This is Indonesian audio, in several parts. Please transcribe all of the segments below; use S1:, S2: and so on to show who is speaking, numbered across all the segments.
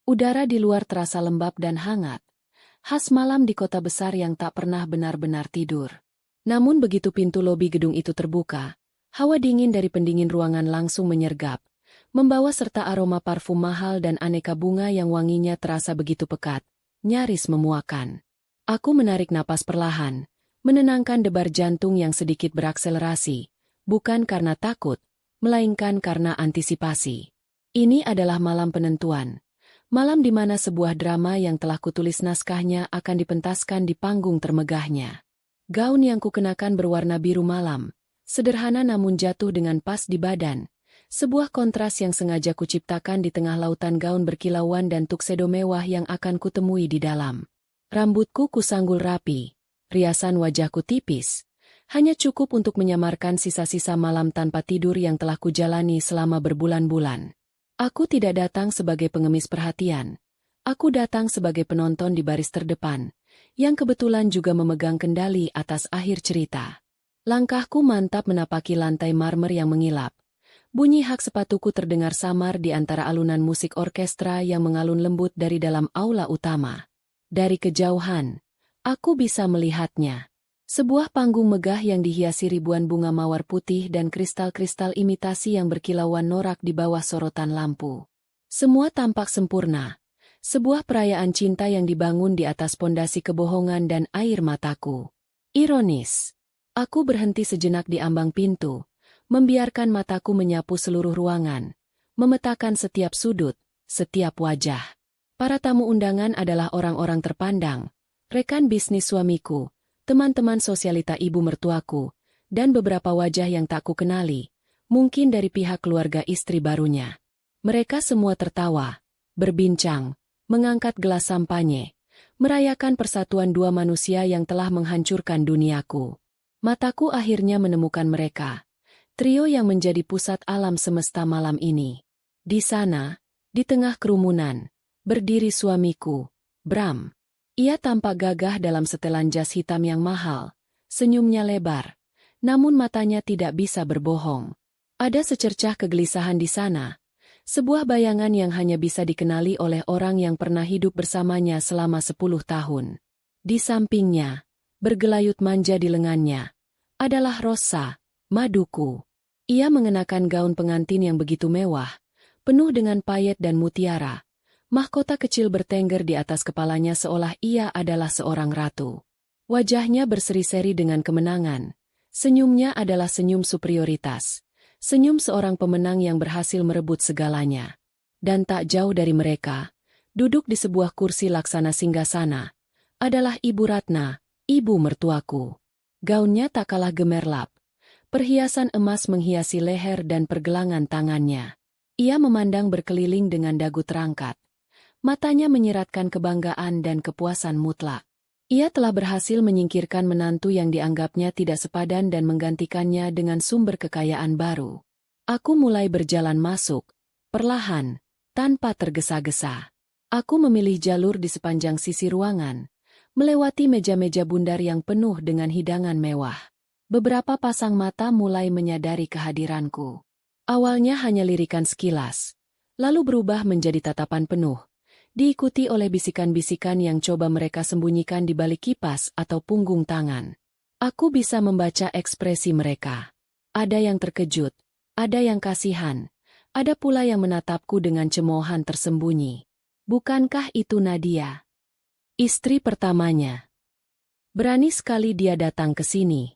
S1: Udara di luar terasa lembab dan hangat, khas malam di kota besar yang tak pernah benar-benar tidur. Namun begitu pintu lobi gedung itu terbuka, hawa dingin dari pendingin ruangan langsung menyergap, membawa serta aroma parfum mahal dan aneka bunga yang wanginya terasa begitu pekat, nyaris memuakan. Aku menarik napas perlahan, menenangkan debar jantung yang sedikit berakselerasi, bukan karena takut, melainkan karena antisipasi. Ini adalah malam penentuan. Malam di mana sebuah drama yang telah kutulis naskahnya akan dipentaskan di panggung termegahnya. Gaun yang kukenakan berwarna biru malam, sederhana namun jatuh dengan pas di badan. Sebuah kontras yang sengaja kuciptakan di tengah lautan gaun berkilauan dan tuxedo mewah yang akan kutemui di dalam. Rambutku kusanggul rapi, riasan wajahku tipis. Hanya cukup untuk menyamarkan sisa-sisa malam tanpa tidur yang telah kujalani selama berbulan-bulan. Aku tidak datang sebagai pengemis perhatian. Aku datang sebagai penonton di baris terdepan, yang kebetulan juga memegang kendali atas akhir cerita. Langkahku mantap menapaki lantai marmer yang mengilap. Bunyi hak sepatuku terdengar samar di antara alunan musik orkestra yang mengalun lembut dari dalam aula utama. Dari kejauhan, aku bisa melihatnya. Sebuah panggung megah yang dihiasi ribuan bunga mawar putih dan kristal-kristal imitasi yang berkilauan norak di bawah sorotan lampu. Semua tampak sempurna. Sebuah perayaan cinta yang dibangun di atas pondasi kebohongan dan air mataku. Ironis. Aku berhenti sejenak di ambang pintu, membiarkan mataku menyapu seluruh ruangan, memetakan setiap sudut, setiap wajah. Para tamu undangan adalah orang-orang terpandang, rekan bisnis suamiku, teman-teman sosialita ibu mertuaku, dan beberapa wajah yang tak kukenali, mungkin dari pihak keluarga istri barunya. Mereka semua tertawa, berbincang, mengangkat gelas sampanye, merayakan persatuan dua manusia yang telah menghancurkan duniaku. Mataku akhirnya menemukan mereka, trio yang menjadi pusat alam semesta malam ini. Di sana, di tengah kerumunan, berdiri suamiku, Bram. Ia tampak gagah dalam setelan jas hitam yang mahal, senyumnya lebar, namun matanya tidak bisa berbohong. Ada secercah kegelisahan di sana, sebuah bayangan yang hanya bisa dikenali oleh orang yang pernah hidup bersamanya selama 10 tahun. Di sampingnya, bergelayut manja di lengannya, adalah Rosa, maduku. Ia mengenakan gaun pengantin yang begitu mewah, penuh dengan payet dan mutiara. Mahkota kecil bertengger di atas kepalanya seolah ia adalah seorang ratu. Wajahnya berseri-seri dengan kemenangan. Senyumnya adalah senyum superioritas. Senyum seorang pemenang yang berhasil merebut segalanya. Dan tak jauh dari mereka, duduk di sebuah kursi laksana singgasana, adalah Ibu Ratna, ibu mertuaku. Gaunnya tak kalah gemerlap. Perhiasan emas menghiasi leher dan pergelangan tangannya. Ia memandang berkeliling dengan dagu terangkat. Matanya menyiratkan kebanggaan dan kepuasan mutlak. Ia telah berhasil menyingkirkan menantu yang dianggapnya tidak sepadan dan menggantikannya dengan sumber kekayaan baru. Aku mulai berjalan masuk, perlahan, tanpa tergesa-gesa. Aku memilih jalur di sepanjang sisi ruangan, melewati meja-meja bundar yang penuh dengan hidangan mewah. Beberapa pasang mata mulai menyadari kehadiranku. Awalnya hanya lirikan sekilas, lalu berubah menjadi tatapan penuh. Diikuti oleh bisikan-bisikan yang coba mereka sembunyikan di balik kipas atau punggung tangan. Aku bisa membaca ekspresi mereka. Ada yang terkejut, ada yang kasihan, ada pula yang menatapku dengan cemoohan tersembunyi. Bukankah itu Nadia? Istri pertamanya. Berani sekali dia datang ke sini.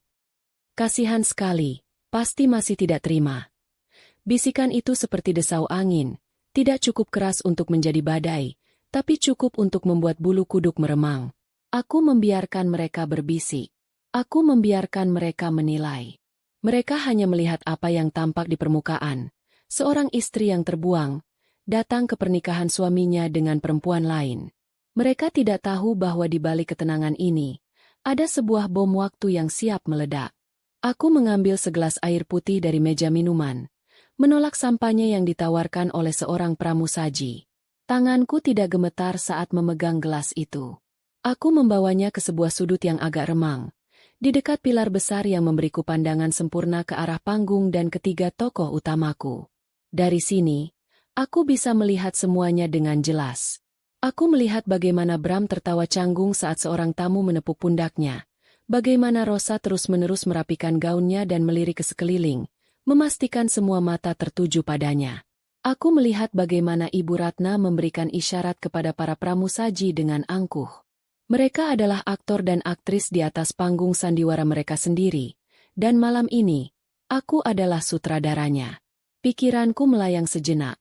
S1: Kasihan sekali, pasti masih tidak terima. Bisikan itu seperti desau angin, tidak cukup keras untuk menjadi badai, tapi cukup untuk membuat bulu kuduk meremang. Aku membiarkan mereka berbisik. Aku membiarkan mereka menilai. Mereka hanya melihat apa yang tampak di permukaan. Seorang istri yang terbuang, datang ke pernikahan suaminya dengan perempuan lain. Mereka tidak tahu bahwa di balik ketenangan ini, ada sebuah bom waktu yang siap meledak. Aku mengambil segelas air putih dari meja minuman, menolak sampahnya yang ditawarkan oleh seorang pramusaji. Tanganku tidak gemetar saat memegang gelas itu. Aku membawanya ke sebuah sudut yang agak remang, di dekat pilar besar yang memberiku pandangan sempurna ke arah panggung dan ketiga tokoh utamaku. Dari sini, Aku bisa melihat semuanya dengan jelas. Aku melihat bagaimana Bram tertawa canggung saat seorang tamu menepuk pundaknya. Bagaimana Rosa terus-menerus merapikan gaunnya dan melirik ke sekeliling, memastikan semua mata tertuju padanya. Aku melihat bagaimana Ibu Ratna memberikan isyarat kepada para pramusaji dengan angkuh. Mereka adalah aktor dan aktris di atas panggung sandiwara mereka sendiri, dan malam ini, aku adalah sutradaranya. Pikiranku melayang sejenak.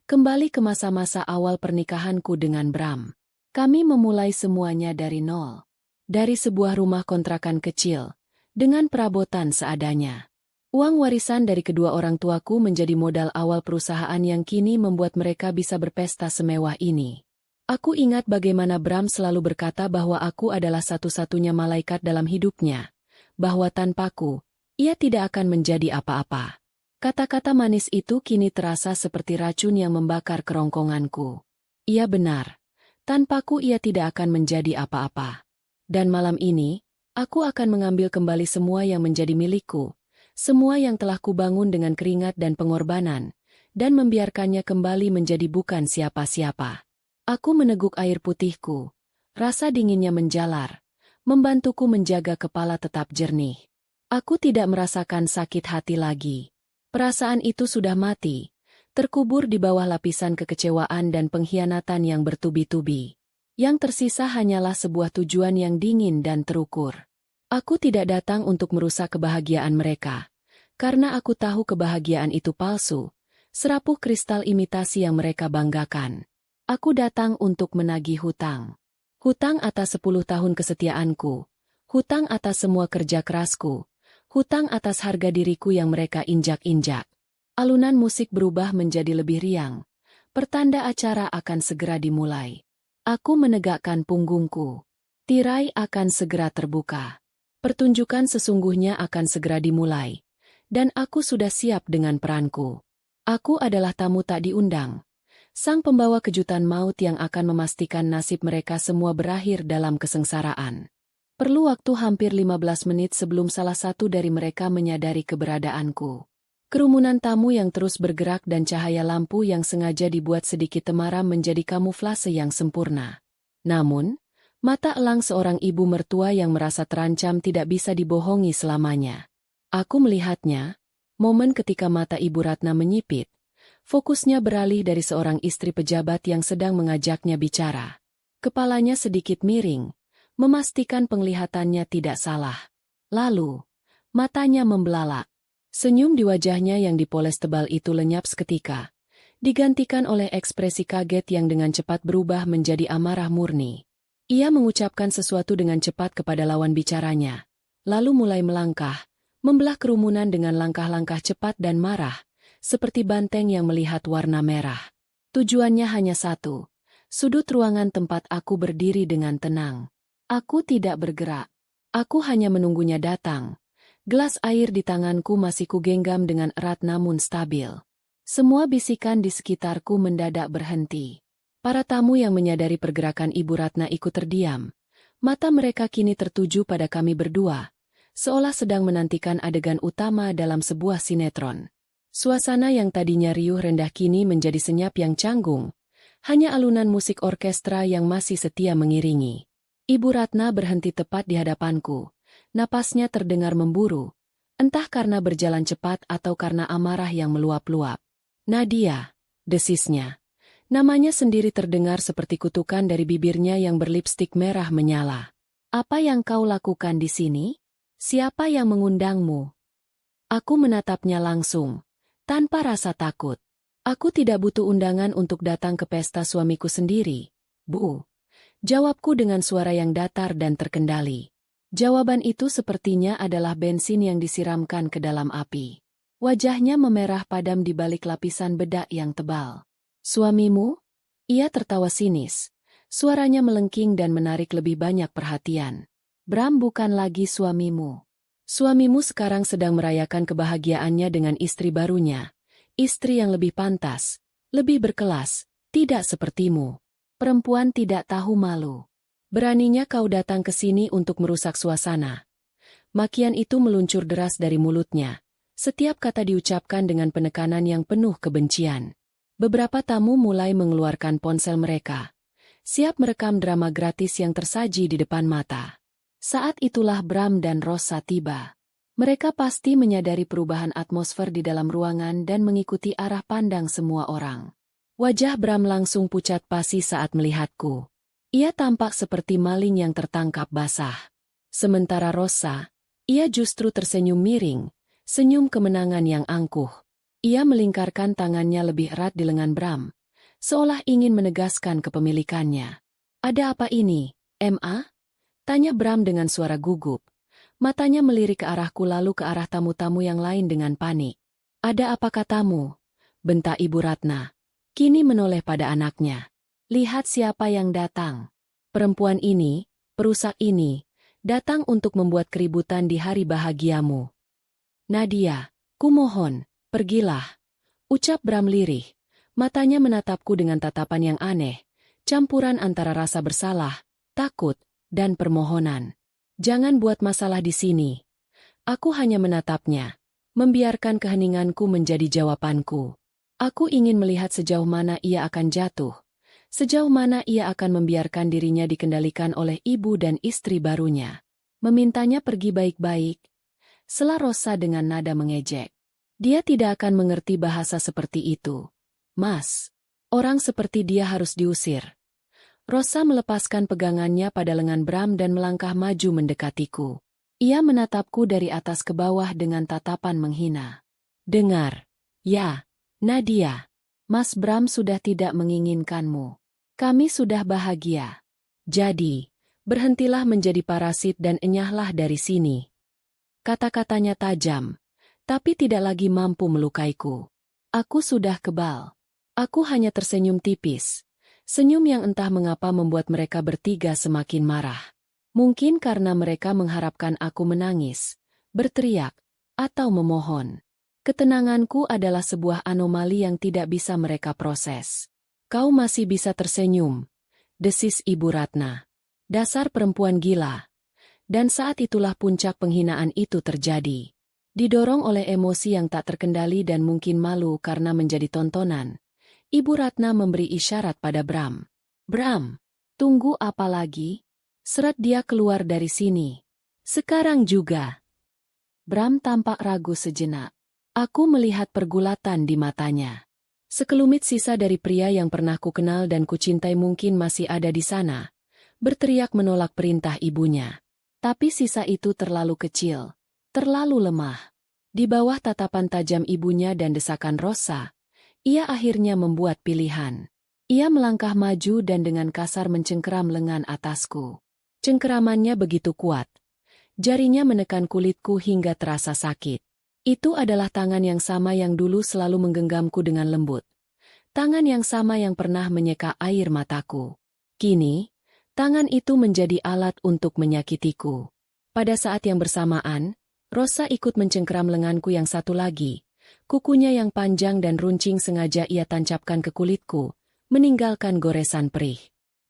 S1: Kembali ke masa-masa awal pernikahanku dengan Bram. Kami memulai semuanya dari nol. Dari sebuah rumah kontrakan kecil, dengan perabotan seadanya. Uang warisan dari kedua orang tuaku menjadi modal awal perusahaan yang kini membuat mereka bisa berpesta semewah ini. Aku ingat bagaimana Bram selalu berkata bahwa aku adalah satu-satunya malaikat dalam hidupnya, bahwa tanpaku, ia tidak akan menjadi apa-apa. Kata-kata manis itu kini terasa seperti racun yang membakar kerongkonganku. Ia benar. Tanpaku ia tidak akan menjadi apa-apa. Dan malam ini, aku akan mengambil kembali semua yang menjadi milikku, semua yang telah kubangun dengan keringat dan pengorbanan, dan membiarkannya kembali menjadi bukan siapa-siapa. Aku meneguk air putihku. Rasa dinginnya menjalar, membantuku menjaga kepala tetap jernih. Aku tidak merasakan sakit hati lagi. Perasaan itu sudah mati, terkubur di bawah lapisan kekecewaan dan pengkhianatan yang bertubi-tubi. Yang tersisa hanyalah sebuah tujuan yang dingin dan terukur. Aku tidak datang untuk merusak kebahagiaan mereka, karena aku tahu kebahagiaan itu palsu, serapuh kristal imitasi yang mereka banggakan. Aku datang untuk menagih hutang. Hutang atas 10 tahun kesetiaanku, hutang atas semua kerja kerasku, hutang atas harga diriku yang mereka injak-injak. Alunan musik berubah menjadi lebih riang. Pertanda acara akan segera dimulai. Aku menegakkan punggungku. Tirai akan segera terbuka. Pertunjukan sesungguhnya akan segera dimulai. Dan aku sudah siap dengan peranku. Aku adalah tamu tak diundang. Sang pembawa kejutan maut yang akan memastikan nasib mereka semua berakhir dalam kesengsaraan. Perlu waktu hampir 15 menit sebelum salah satu dari mereka menyadari keberadaanku. Kerumunan tamu yang terus bergerak dan cahaya lampu yang sengaja dibuat sedikit temaram menjadi kamuflase yang sempurna. Namun, mata elang seorang ibu mertua yang merasa terancam tidak bisa dibohongi selamanya. Aku melihatnya, momen ketika mata Ibu Ratna menyipit, fokusnya beralih dari seorang istri pejabat yang sedang mengajaknya bicara. Kepalanya sedikit miring, memastikan penglihatannya tidak salah. Lalu, matanya membelalak. Senyum di wajahnya yang dipoles tebal itu lenyap seketika, digantikan oleh ekspresi kaget yang dengan cepat berubah menjadi amarah murni. Ia mengucapkan sesuatu dengan cepat kepada lawan bicaranya, lalu mulai melangkah, membelah kerumunan dengan langkah-langkah cepat dan marah, seperti banteng yang melihat warna merah. Tujuannya hanya satu, sudut ruangan tempat aku berdiri dengan tenang. Aku tidak bergerak. Aku hanya menunggunya datang. Gelas air di tanganku masih kugenggam dengan erat namun stabil. Semua bisikan di sekitarku mendadak berhenti. Para tamu yang menyadari pergerakan Ibu Ratna ikut terdiam. Mata mereka kini tertuju pada kami berdua, seolah sedang menantikan adegan utama dalam sebuah sinetron. Suasana yang tadinya riuh rendah kini menjadi senyap yang canggung. Hanya alunan musik orkestra yang masih setia mengiringi. Ibu Ratna berhenti tepat di hadapanku. Napasnya terdengar memburu, entah karena berjalan cepat atau karena amarah yang meluap-luap. Nadia, desisnya. Namanya sendiri terdengar seperti kutukan dari bibirnya yang berlipstik merah menyala. Apa yang kau lakukan di sini? Siapa yang mengundangmu? Aku menatapnya langsung, tanpa rasa takut. Aku tidak butuh undangan untuk datang ke pesta suamiku sendiri, Bu. Jawabku dengan suara yang datar dan terkendali. Jawaban itu sepertinya adalah bensin yang disiramkan ke dalam api. Wajahnya memerah padam di balik lapisan bedak yang tebal. Suamimu? Ia tertawa sinis. Suaranya melengking dan menarik lebih banyak perhatian. Bram bukan lagi suamimu. Suamimu sekarang sedang merayakan kebahagiaannya dengan istri barunya. Istri yang lebih pantas, lebih berkelas, tidak sepertimu. Perempuan tidak tahu malu. Beraninya kau datang ke sini untuk merusak suasana. Makian itu meluncur deras dari mulutnya. Setiap kata diucapkan dengan penekanan yang penuh kebencian. Beberapa tamu mulai mengeluarkan ponsel mereka, siap merekam drama gratis yang tersaji di depan mata. Saat itulah Bram dan Rosa tiba. Mereka pasti menyadari perubahan atmosfer di dalam ruangan dan mengikuti arah pandang semua orang. Wajah Bram langsung pucat pasi saat melihatku. Ia tampak seperti maling yang tertangkap basah. Sementara Rosa, ia justru tersenyum miring, senyum kemenangan yang angkuh. Ia melingkarkan tangannya lebih erat di lengan Bram, seolah ingin menegaskan kepemilikannya. "Ada apa ini, Ma?" tanya Bram dengan suara gugup. Matanya melirik ke arahku lalu ke arah tamu-tamu yang lain dengan panik. "Ada apa katamu?" bentak Ibu Ratna. Kini menoleh pada anaknya. "Lihat siapa yang datang. Perempuan ini, perusak ini, datang untuk membuat keributan di hari bahagiamu. Nadia, kumohon, pergilah," ucap Bram lirih. Matanya menatapku dengan tatapan yang aneh, campuran antara rasa bersalah, takut, dan permohonan. "Jangan buat masalah di sini." Aku hanya menatapnya, membiarkan keheninganku menjadi jawabanku. Aku ingin melihat sejauh mana ia akan jatuh, sejauh mana ia akan membiarkan dirinya dikendalikan oleh ibu dan istri barunya. "Memintanya pergi baik-baik," sela Rosa dengan nada mengejek. "Dia tidak akan mengerti bahasa seperti itu. Mas, orang seperti dia harus diusir." Rosa melepaskan pegangannya pada lengan Bram dan melangkah maju mendekatiku. Ia menatapku dari atas ke bawah dengan tatapan menghina. "Dengar, ya, Nadia, Mas Bram sudah tidak menginginkanmu. Kami sudah bahagia. Jadi, berhentilah menjadi parasit dan enyahlah dari sini." Kata-katanya tajam, tapi tidak lagi mampu melukaiku. Aku sudah kebal. Aku hanya tersenyum tipis. Senyum yang entah mengapa membuat mereka bertiga semakin marah. Mungkin karena mereka mengharapkan aku menangis, berteriak, atau memohon. Ketenanganku adalah sebuah anomali yang tidak bisa mereka proses. "Kau masih bisa tersenyum," desis Ibu Ratna. "Dasar perempuan gila." Dan saat itulah puncak penghinaan itu terjadi. Didorong oleh emosi yang tak terkendali dan mungkin malu karena menjadi tontonan, Ibu Ratna memberi isyarat pada Bram. "Bram, tunggu apa lagi? Seret dia keluar dari sini. Sekarang juga." Bram tampak ragu sejenak. Aku melihat pergulatan di matanya. Sekelumit sisa dari pria yang pernah kukenal dan kucintai mungkin masih ada di sana, berteriak menolak perintah ibunya. Tapi sisa itu terlalu kecil, terlalu lemah. Di bawah tatapan tajam ibunya dan desakan Rosa, ia akhirnya membuat pilihan. Ia melangkah maju dan dengan kasar mencengkeram lengan atasku. Cengkeramannya begitu kuat. Jarinya menekan kulitku hingga terasa sakit. Itu adalah tangan yang sama yang dulu selalu menggenggamku dengan lembut. Tangan yang sama yang pernah menyeka air mataku. Kini, tangan itu menjadi alat untuk menyakitiku. Pada saat yang bersamaan, Rosa ikut mencengkeram lenganku yang satu lagi. Kukunya yang panjang dan runcing sengaja ia tancapkan ke kulitku, meninggalkan goresan perih.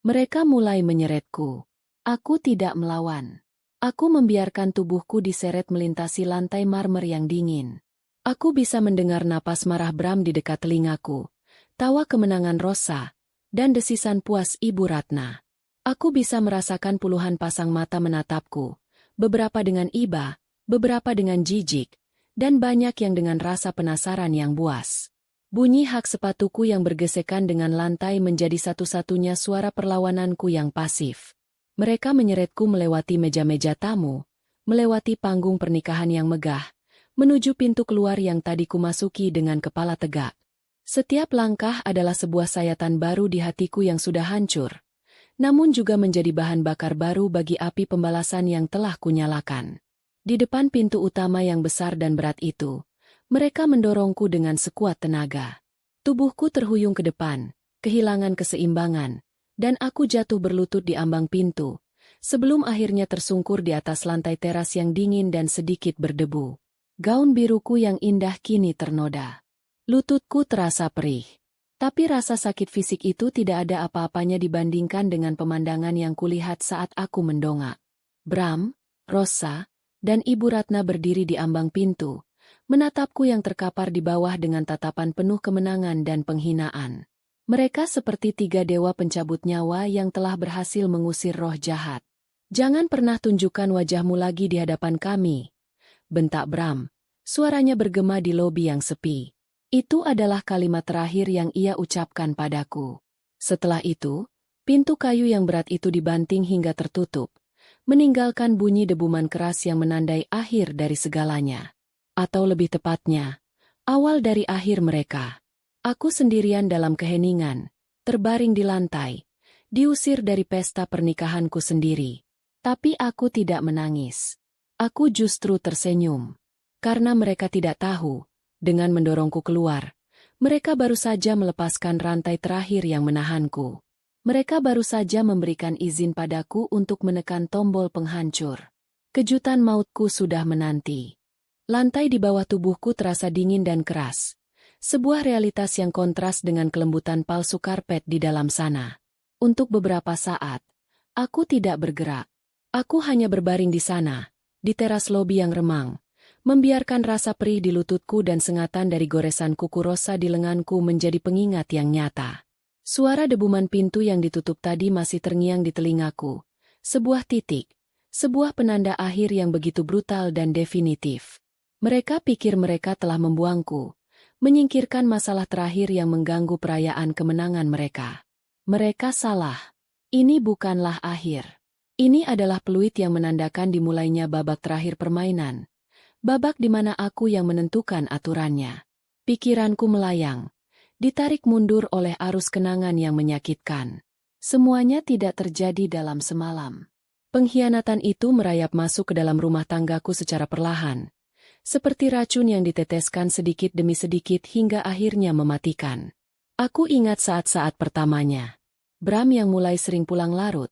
S1: Mereka mulai menyeretku. Aku tidak melawan. Aku membiarkan tubuhku diseret melintasi lantai marmer yang dingin. Aku bisa mendengar napas marah Bram di dekat telingaku, tawa kemenangan Rosa, dan desisan puas Ibu Ratna. Aku bisa merasakan puluhan pasang mata menatapku, beberapa dengan iba, beberapa dengan jijik, dan banyak yang dengan rasa penasaran yang buas. Bunyi hak sepatuku yang bergesekan dengan lantai menjadi satu-satunya suara perlawananku yang pasif. Mereka menyeretku melewati meja-meja tamu, melewati panggung pernikahan yang megah, menuju pintu keluar yang tadi kumasuki dengan kepala tegak. Setiap langkah adalah sebuah sayatan baru di hatiku yang sudah hancur, namun juga menjadi bahan bakar baru bagi api pembalasan yang telah kunyalakan. Di depan pintu utama yang besar dan berat itu, mereka mendorongku dengan sekuat tenaga. Tubuhku terhuyung ke depan, kehilangan keseimbangan, dan aku jatuh berlutut di ambang pintu, sebelum akhirnya tersungkur di atas lantai teras yang dingin dan sedikit berdebu. Gaun biruku yang indah kini ternoda. Lututku terasa perih. Tapi rasa sakit fisik itu tidak ada apa-apanya dibandingkan dengan pemandangan yang kulihat saat aku mendongak. Bram, Rosa, dan Ibu Ratna berdiri di ambang pintu, menatapku yang terkapar di bawah dengan tatapan penuh kemenangan dan penghinaan. Mereka seperti tiga dewa pencabut nyawa yang telah berhasil mengusir roh jahat. "Jangan pernah tunjukkan wajahmu lagi di hadapan kami," bentak Bram. Suaranya bergema di lobi yang sepi. Itu adalah kalimat terakhir yang ia ucapkan padaku. Setelah itu, pintu kayu yang berat itu dibanting hingga tertutup, meninggalkan bunyi debuman keras yang menandai akhir dari segalanya. Atau lebih tepatnya, awal dari akhir mereka. Aku sendirian dalam keheningan, terbaring di lantai, diusir dari pesta pernikahanku sendiri. Tapi aku tidak menangis. Aku justru tersenyum. Karena mereka tidak tahu, dengan mendorongku keluar, mereka baru saja melepaskan rantai terakhir yang menahanku. Mereka baru saja memberikan izin padaku untuk menekan tombol penghancur. Kejutan mautku sudah menanti. Lantai di bawah tubuhku terasa dingin dan keras. Sebuah realitas yang kontras dengan kelembutan palsu karpet di dalam sana. Untuk beberapa saat, aku tidak bergerak. Aku hanya berbaring di sana, di teras lobi yang remang, membiarkan rasa perih di lututku dan sengatan dari goresan kuku rosa di lenganku menjadi pengingat yang nyata. Suara debuman pintu yang ditutup tadi masih terngiang di telingaku. Sebuah titik, sebuah penanda akhir yang begitu brutal dan definitif. Mereka pikir mereka telah membuangku, menyingkirkan masalah terakhir yang mengganggu perayaan kemenangan mereka. Mereka salah. Ini bukanlah akhir. Ini adalah peluit yang menandakan dimulainya babak terakhir permainan. Babak di mana aku yang menentukan aturannya. Pikiranku melayang, ditarik mundur oleh arus kenangan yang menyakitkan. Semuanya tidak terjadi dalam semalam. Pengkhianatan itu merayap masuk ke dalam rumah tanggaku secara perlahan. Seperti racun yang diteteskan sedikit demi sedikit hingga akhirnya mematikan. Aku ingat saat-saat pertamanya. Bram yang mulai sering pulang larut,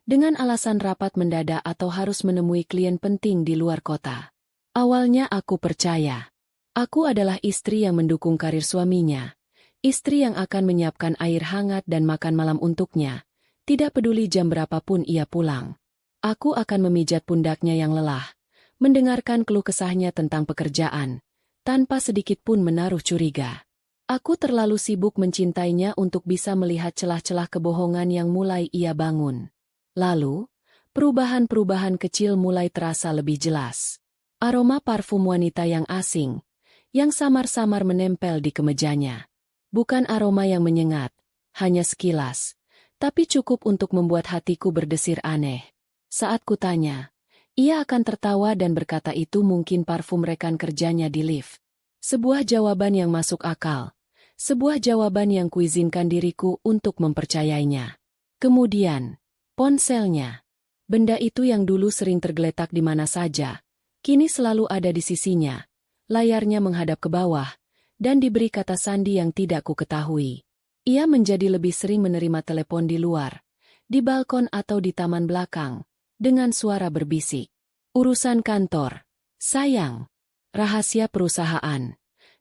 S1: dengan alasan rapat mendadak atau harus menemui klien penting di luar kota. Awalnya aku percaya. Aku adalah istri yang mendukung karir suaminya. Istri yang akan menyiapkan air hangat dan makan malam untuknya. Tidak peduli jam berapapun ia pulang. Aku akan memijat pundaknya yang lelah. Mendengarkan keluh kesahnya tentang pekerjaan, tanpa sedikit pun menaruh curiga. Aku terlalu sibuk mencintainya untuk bisa melihat celah-celah kebohongan yang mulai ia bangun. Lalu, perubahan-perubahan kecil mulai terasa lebih jelas. Aroma parfum wanita yang asing, yang samar-samar menempel di kemejanya. Bukan aroma yang menyengat, hanya sekilas, tapi cukup untuk membuat hatiku berdesir aneh. Saat kutanya, ia akan tertawa dan berkata itu mungkin parfum rekan kerjanya di lift. Sebuah jawaban yang masuk akal. Sebuah jawaban yang kuizinkan diriku untuk mempercayainya. Kemudian, ponselnya. Benda itu yang dulu sering tergeletak di mana saja, kini selalu ada di sisinya. Layarnya menghadap ke bawah, dan diberi kata sandi yang tidak ku ketahui. Ia menjadi lebih sering menerima telepon di luar, di balkon atau di taman belakang, dengan suara berbisik. Urusan kantor. Sayang. Rahasia perusahaan.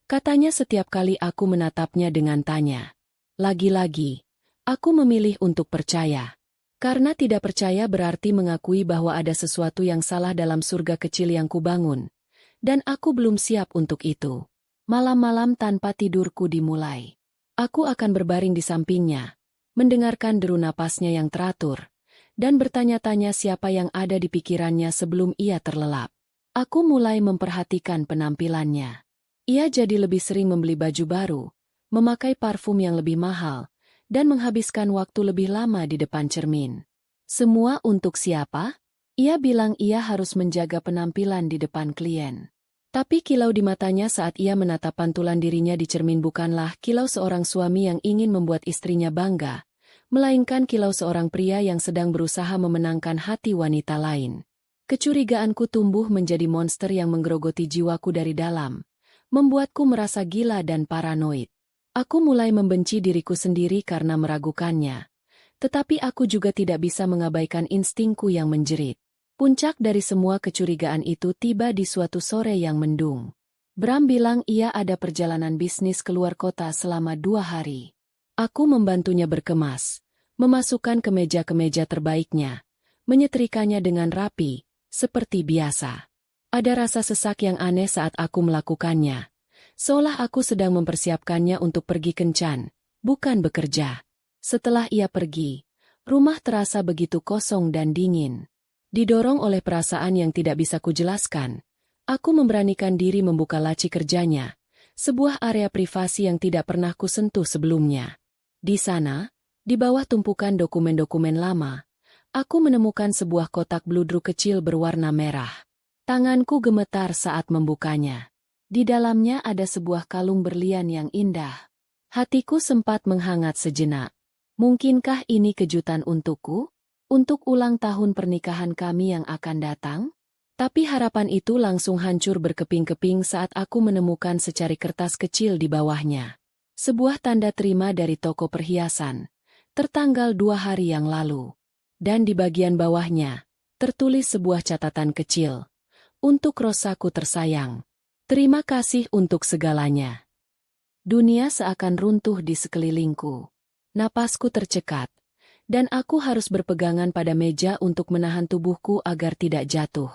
S1: Katanya setiap kali aku menatapnya dengan tanya. Lagi-lagi, aku memilih untuk percaya. Karena tidak percaya berarti mengakui bahwa ada sesuatu yang salah dalam surga kecil yang kubangun. Dan aku belum siap untuk itu. Malam-malam tanpa tidurku dimulai. Aku akan berbaring di sampingnya, mendengarkan deru napasnya yang teratur, dan bertanya-tanya siapa yang ada di pikirannya sebelum ia terlelap. Aku mulai memperhatikan penampilannya. Ia jadi lebih sering membeli baju baru, memakai parfum yang lebih mahal, dan menghabiskan waktu lebih lama di depan cermin. Semua untuk siapa? Ia bilang ia harus menjaga penampilan di depan klien. Tapi kilau di matanya saat ia menatap pantulan dirinya di cermin bukanlah kilau seorang suami yang ingin membuat istrinya bangga, melainkan kilau seorang pria yang sedang berusaha memenangkan hati wanita lain. Kecurigaanku tumbuh menjadi monster yang menggerogoti jiwaku dari dalam, membuatku merasa gila dan paranoid. Aku mulai membenci diriku sendiri karena meragukannya. Tetapi aku juga tidak bisa mengabaikan instingku yang menjerit. Puncak dari semua kecurigaan itu tiba di suatu sore yang mendung. Bram bilang ia ada perjalanan bisnis keluar kota selama 2 hari. Aku membantunya berkemas, memasukkan kemeja-kemeja terbaiknya, menyetrikanya dengan rapi, seperti biasa. Ada rasa sesak yang aneh saat aku melakukannya. Seolah aku sedang mempersiapkannya untuk pergi kencan, bukan bekerja. Setelah ia pergi, rumah terasa begitu kosong dan dingin. Didorong oleh perasaan yang tidak bisa kujelaskan, aku memberanikan diri membuka laci kerjanya, sebuah area privasi yang tidak pernah kusentuh sebelumnya. Di sana, di bawah tumpukan dokumen-dokumen lama, aku menemukan sebuah kotak bludru kecil berwarna merah. Tanganku gemetar saat membukanya. Di dalamnya ada sebuah kalung berlian yang indah. Hatiku sempat menghangat sejenak. Mungkinkah ini kejutan untukku? Untuk ulang tahun pernikahan kami yang akan datang? Tapi harapan itu langsung hancur berkeping-keping saat aku menemukan secari kertas kecil di bawahnya. Sebuah tanda terima dari toko perhiasan, tertanggal 2 hari yang lalu. Dan di bagian bawahnya, tertulis sebuah catatan kecil. Untuk Rosaku tersayang. Terima kasih untuk segalanya. Dunia seakan runtuh di sekelilingku. Napasku tercekat. Dan aku harus berpegangan pada meja untuk menahan tubuhku agar tidak jatuh.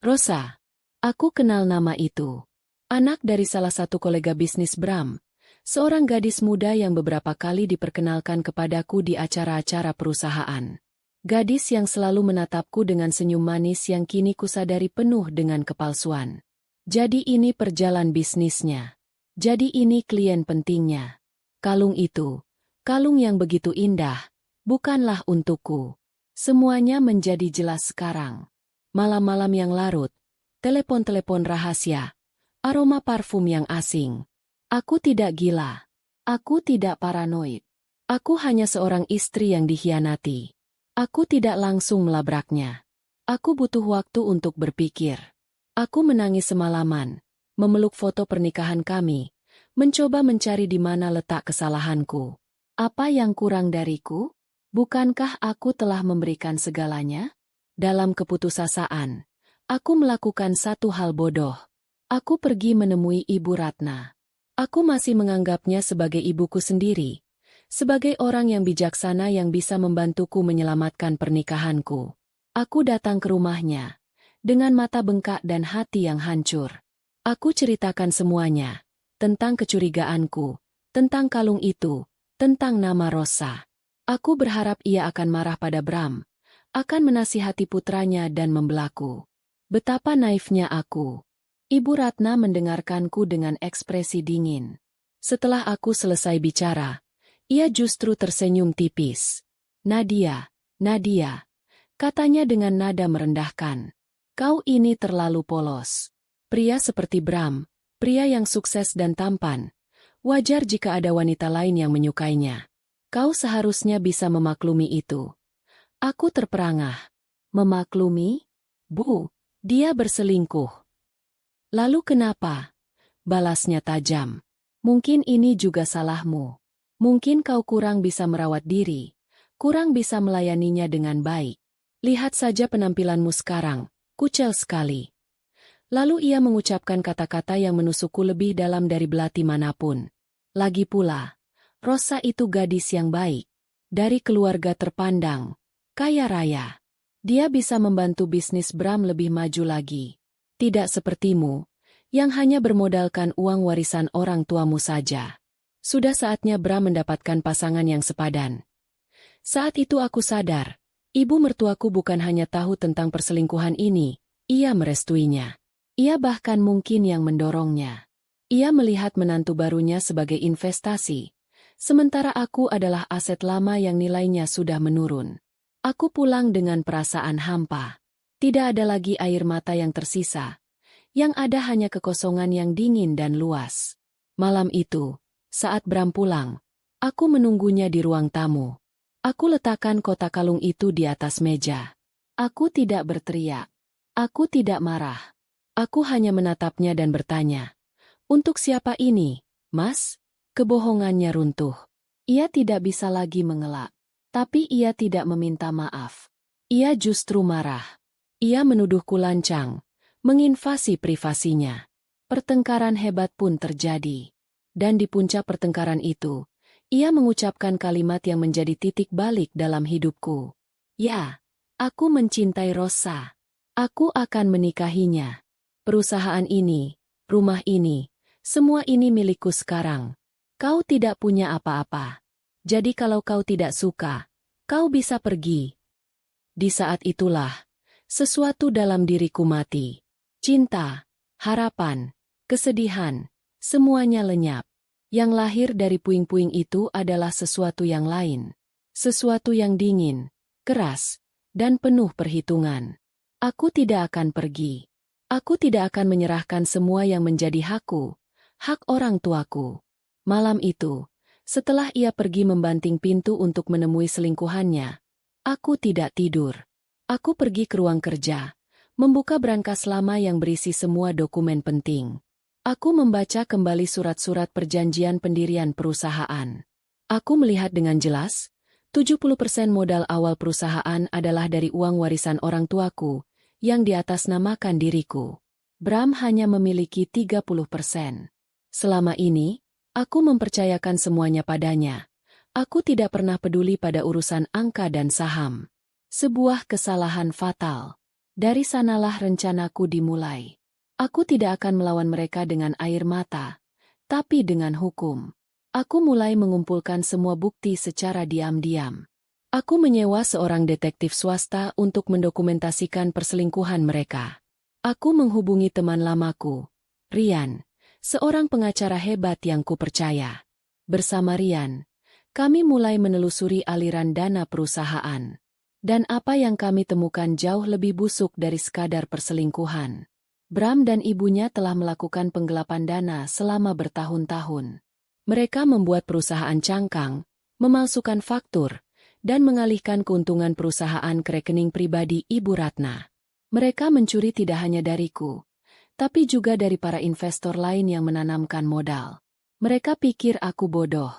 S1: Rosa. Aku kenal nama itu. Anak dari salah satu kolega bisnis Bram. Seorang gadis muda yang beberapa kali diperkenalkan kepadaku di acara-acara perusahaan. Gadis yang selalu menatapku dengan senyum manis yang kini kusadari penuh dengan kepalsuan. Jadi ini perjalanan bisnisnya. Jadi ini klien pentingnya. Kalung itu, kalung yang begitu indah, bukanlah untukku. Semuanya menjadi jelas sekarang. Malam-malam yang larut, telepon-telepon rahasia, aroma parfum yang asing. Aku tidak gila. Aku tidak paranoid. Aku hanya seorang istri yang dikhianati. Aku tidak langsung melabraknya. Aku butuh waktu untuk berpikir. Aku menangis semalaman, memeluk foto pernikahan kami, mencoba mencari di mana letak kesalahanku. Apa yang kurang dariku? Bukankah aku telah memberikan segalanya? Dalam keputusasaan, aku melakukan satu hal bodoh. Aku pergi menemui Ibu Ratna. Aku masih menganggapnya sebagai ibuku sendiri, sebagai orang yang bijaksana yang bisa membantuku menyelamatkan pernikahanku. Aku datang ke rumahnya, dengan mata bengkak dan hati yang hancur. Aku ceritakan semuanya, tentang kecurigaanku, tentang kalung itu, tentang nama Rosa. Aku berharap ia akan marah pada Bram, akan menasihati putranya dan membelaku. Betapa naifnya aku. Ibu Ratna mendengarkanku dengan ekspresi dingin. Setelah aku selesai bicara, ia justru tersenyum tipis. Nadia, Nadia, katanya dengan nada merendahkan. Kau ini terlalu polos. Pria seperti Bram, pria yang sukses dan tampan, wajar jika ada wanita lain yang menyukainya. Kau seharusnya bisa memaklumi itu. Aku terperangah. Memaklumi? Bu, dia berselingkuh. Lalu kenapa? Balasnya tajam. Mungkin ini juga salahmu. Mungkin kau kurang bisa merawat diri, kurang bisa melayaninya dengan baik. Lihat saja penampilanmu sekarang, kucel sekali. Lalu ia mengucapkan kata-kata yang menusukku lebih dalam dari belati manapun. Lagi pula, Rosa itu gadis yang baik, dari keluarga terpandang, kaya raya. Dia bisa membantu bisnis Bram lebih maju lagi. Tidak sepertimu, yang hanya bermodalkan uang warisan orang tuamu saja. Sudah saatnya Bram mendapatkan pasangan yang sepadan. Saat itu aku sadar, ibu mertuaku bukan hanya tahu tentang perselingkuhan ini, ia merestuinya. Ia bahkan mungkin yang mendorongnya. Ia melihat menantu barunya sebagai investasi. Sementara aku adalah aset lama yang nilainya sudah menurun. Aku pulang dengan perasaan hampa. Tidak ada lagi air mata yang tersisa. Yang ada hanya kekosongan yang dingin dan luas. Malam itu, saat Bram pulang, aku menunggunya di ruang tamu. Aku letakkan kotak kalung itu di atas meja. Aku tidak berteriak. Aku tidak marah. Aku hanya menatapnya dan bertanya, "Untuk siapa ini, Mas?" Kebohongannya runtuh. Ia tidak bisa lagi mengelak. Tapi ia tidak meminta maaf. Ia justru marah. Ia menuduhku lancang, menginvasi privasinya. Pertengkaran hebat pun terjadi. Dan di puncak pertengkaran itu, ia mengucapkan kalimat yang menjadi titik balik dalam hidupku. Ya, aku mencintai Rosa. Aku akan menikahinya. Perusahaan ini, rumah ini, semua ini milikku sekarang. Kau tidak punya apa-apa. Jadi kalau kau tidak suka, kau bisa pergi. Di saat itulah, sesuatu dalam diriku mati. Cinta, harapan, kesedihan, semuanya lenyap. Yang lahir dari puing-puing itu adalah sesuatu yang lain. Sesuatu yang dingin, keras, dan penuh perhitungan. Aku tidak akan pergi. Aku tidak akan menyerahkan semua yang menjadi hakku, hak orang tuaku. Malam itu, setelah ia pergi membanting pintu untuk menemui selingkuhannya, aku tidak tidur. Aku pergi ke ruang kerja, membuka brankas lama yang berisi semua dokumen penting. Aku membaca kembali surat-surat perjanjian pendirian perusahaan. Aku melihat dengan jelas, 70% modal awal perusahaan adalah dari uang warisan orang tuaku, yang diatasnamakan diriku. Bram hanya memiliki 30%. Selama ini, aku mempercayakan semuanya padanya. Aku tidak pernah peduli pada urusan angka dan saham. Sebuah kesalahan fatal. Dari sanalah rencanaku dimulai. Aku tidak akan melawan mereka dengan air mata, tapi dengan hukum. Aku mulai mengumpulkan semua bukti secara diam-diam. Aku menyewa seorang detektif swasta untuk mendokumentasikan perselingkuhan mereka. Aku menghubungi teman lamaku, Rian, seorang pengacara hebat yang kupercaya. Bersama Rian, kami mulai menelusuri aliran dana perusahaan. Dan apa yang kami temukan jauh lebih busuk dari sekadar perselingkuhan. Bram dan ibunya telah melakukan penggelapan dana selama bertahun-tahun. Mereka membuat perusahaan cangkang, memalsukan faktur, dan mengalihkan keuntungan perusahaan ke rekening pribadi Ibu Ratna. Mereka mencuri tidak hanya dariku, tapi juga dari para investor lain yang menanamkan modal. Mereka pikir aku bodoh.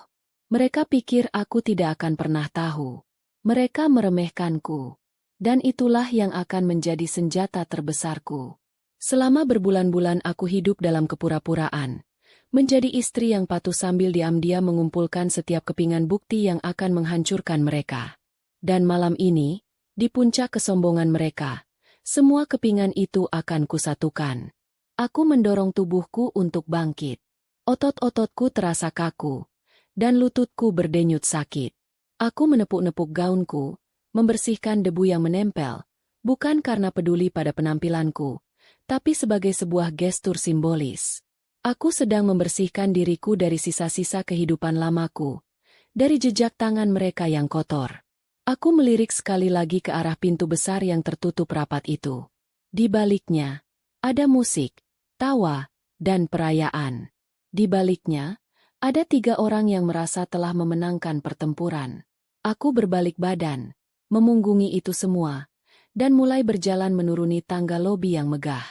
S1: Mereka pikir aku tidak akan pernah tahu. Mereka meremehkanku. Dan itulah yang akan menjadi senjata terbesarku. Selama berbulan-bulan aku hidup dalam kepura-puraan. Menjadi istri yang patuh sambil diam-diam mengumpulkan setiap kepingan bukti yang akan menghancurkan mereka. Dan malam ini, di puncak kesombongan mereka, semua kepingan itu akan kusatukan. Aku mendorong tubuhku untuk bangkit. Otot-ototku terasa kaku, dan lututku berdenyut sakit. Aku menepuk-nepuk gaunku, membersihkan debu yang menempel, bukan karena peduli pada penampilanku, tapi sebagai sebuah gestur simbolis. Aku sedang membersihkan diriku dari sisa-sisa kehidupan lamaku, dari jejak tangan mereka yang kotor. Aku melirik sekali lagi ke arah pintu besar yang tertutup rapat itu. Di baliknya, ada musik, tawa, dan perayaan. Di baliknya, ada 3 orang yang merasa telah memenangkan pertempuran. Aku berbalik badan, memunggungi itu semua, dan mulai berjalan menuruni tangga lobi yang megah.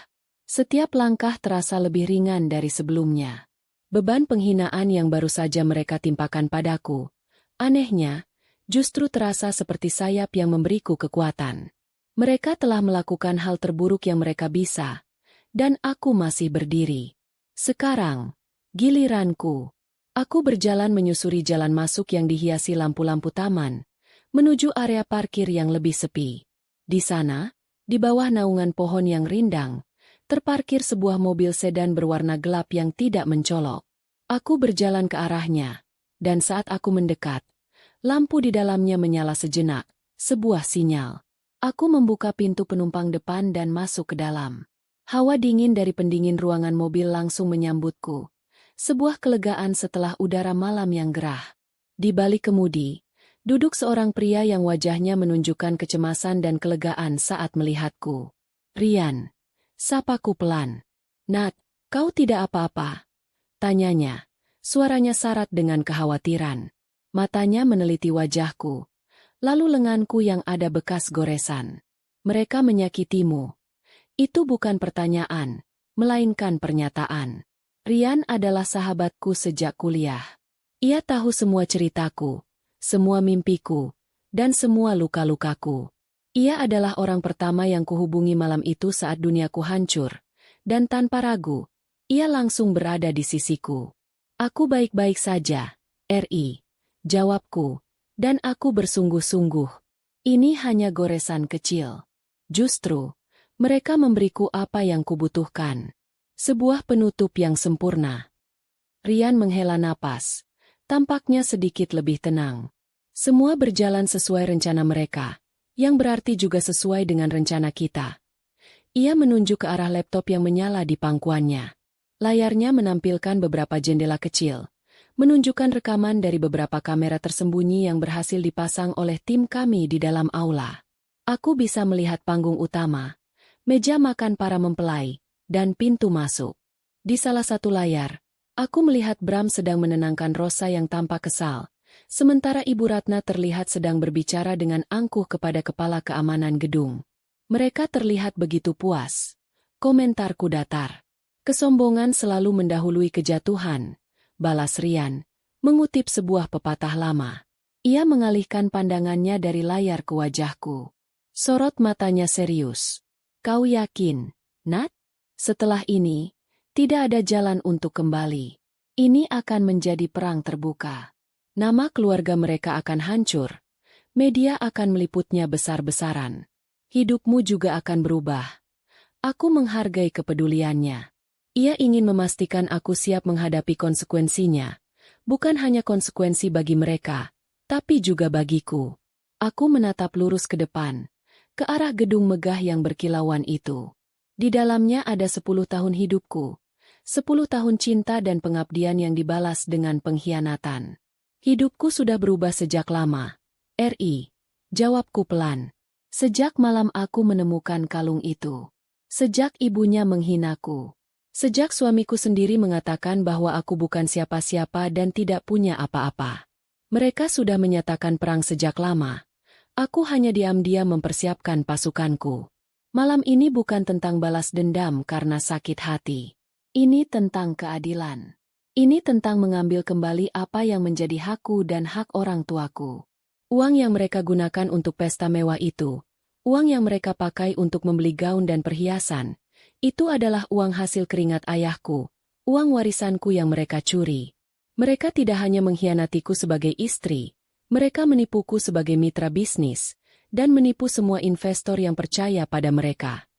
S1: Setiap langkah terasa lebih ringan dari sebelumnya. Beban penghinaan yang baru saja mereka timpakan padaku, anehnya, justru terasa seperti sayap yang memberiku kekuatan. Mereka telah melakukan hal terburuk yang mereka bisa, dan aku masih berdiri. Sekarang, giliranku. Aku berjalan menyusuri jalan masuk yang dihiasi lampu-lampu taman, menuju area parkir yang lebih sepi. Di sana, di bawah naungan pohon yang rindang, terparkir sebuah mobil sedan berwarna gelap yang tidak mencolok. Aku berjalan ke arahnya, dan saat aku mendekat, lampu di dalamnya menyala sejenak, sebuah sinyal. Aku membuka pintu penumpang depan dan masuk ke dalam. Hawa dingin dari pendingin ruangan mobil langsung menyambutku. Sebuah kelegaan setelah udara malam yang gerah. Di balik kemudi, duduk seorang pria yang wajahnya menunjukkan kecemasan dan kelegaan saat melihatku. Rian. Sapaku pelan. Nat, kau tidak apa-apa? Tanyanya. Suaranya syarat dengan kekhawatiran. Matanya meneliti wajahku. Lalu lenganku yang ada bekas goresan. Mereka menyakitimu. Itu bukan pertanyaan, melainkan pernyataan. Rian adalah sahabatku sejak kuliah. Ia tahu semua ceritaku, semua mimpiku, dan semua luka-lukaku. Ia adalah orang pertama yang kuhubungi malam itu saat duniaku hancur, dan tanpa ragu, ia langsung berada di sisiku. Aku baik-baik saja, Ri. Jawabku, dan aku bersungguh-sungguh. Ini hanya goresan kecil. Justru, Mereka memberiku apa yang kubutuhkan. Sebuah penutup yang sempurna. Rian menghela napas. Tampaknya sedikit lebih tenang. Semua berjalan sesuai rencana mereka, yang berarti juga sesuai dengan rencana kita. Ia menunjuk ke arah laptop yang menyala di pangkuannya. Layarnya menampilkan beberapa jendela kecil, menunjukkan rekaman dari beberapa kamera tersembunyi yang berhasil dipasang oleh tim kami di dalam aula. Aku bisa melihat panggung utama, meja makan para mempelai, dan pintu masuk. Di salah satu layar, aku melihat Bram sedang menenangkan Rosa yang tampak kesal, sementara Ibu Ratna terlihat sedang berbicara dengan angkuh kepada kepala keamanan gedung. Mereka terlihat begitu puas. Komentarku datar. Kesombongan selalu mendahului kejatuhan, balas Rian, mengutip sebuah pepatah lama. Ia mengalihkan pandangannya dari layar ke wajahku. Sorot matanya serius. Kau yakin, Nat? Setelah ini, tidak ada jalan untuk kembali. Ini akan menjadi perang terbuka. Nama keluarga mereka akan hancur. Media akan meliputnya besar-besaran. Hidupmu juga akan berubah. Aku menghargai kepeduliannya. Ia ingin memastikan aku siap menghadapi konsekuensinya. Bukan hanya konsekuensi bagi mereka, tapi juga bagiku. Aku menatap lurus ke depan, ke arah gedung megah yang berkilauan itu. Di dalamnya ada 10 tahun hidupku, 10 tahun cinta dan pengabdian yang dibalas dengan pengkhianatan. Hidupku sudah berubah sejak lama. RI, jawabku pelan. Sejak malam aku menemukan kalung itu. Sejak ibunya menghinaku. Sejak suamiku sendiri mengatakan bahwa aku bukan siapa-siapa dan tidak punya apa-apa. Mereka sudah menyatakan perang sejak lama. Aku hanya diam-diam mempersiapkan pasukanku. Malam ini bukan tentang balas dendam karena sakit hati. Ini tentang keadilan. Ini tentang mengambil kembali apa yang menjadi hakku dan hak orang tuaku. Uang yang mereka gunakan untuk pesta mewah itu, uang yang mereka pakai untuk membeli gaun dan perhiasan, itu adalah uang hasil keringat ayahku, uang warisanku yang mereka curi. Mereka tidak hanya mengkhianatiku sebagai istri, mereka menipuku sebagai mitra bisnis, dan menipu semua investor yang percaya pada mereka.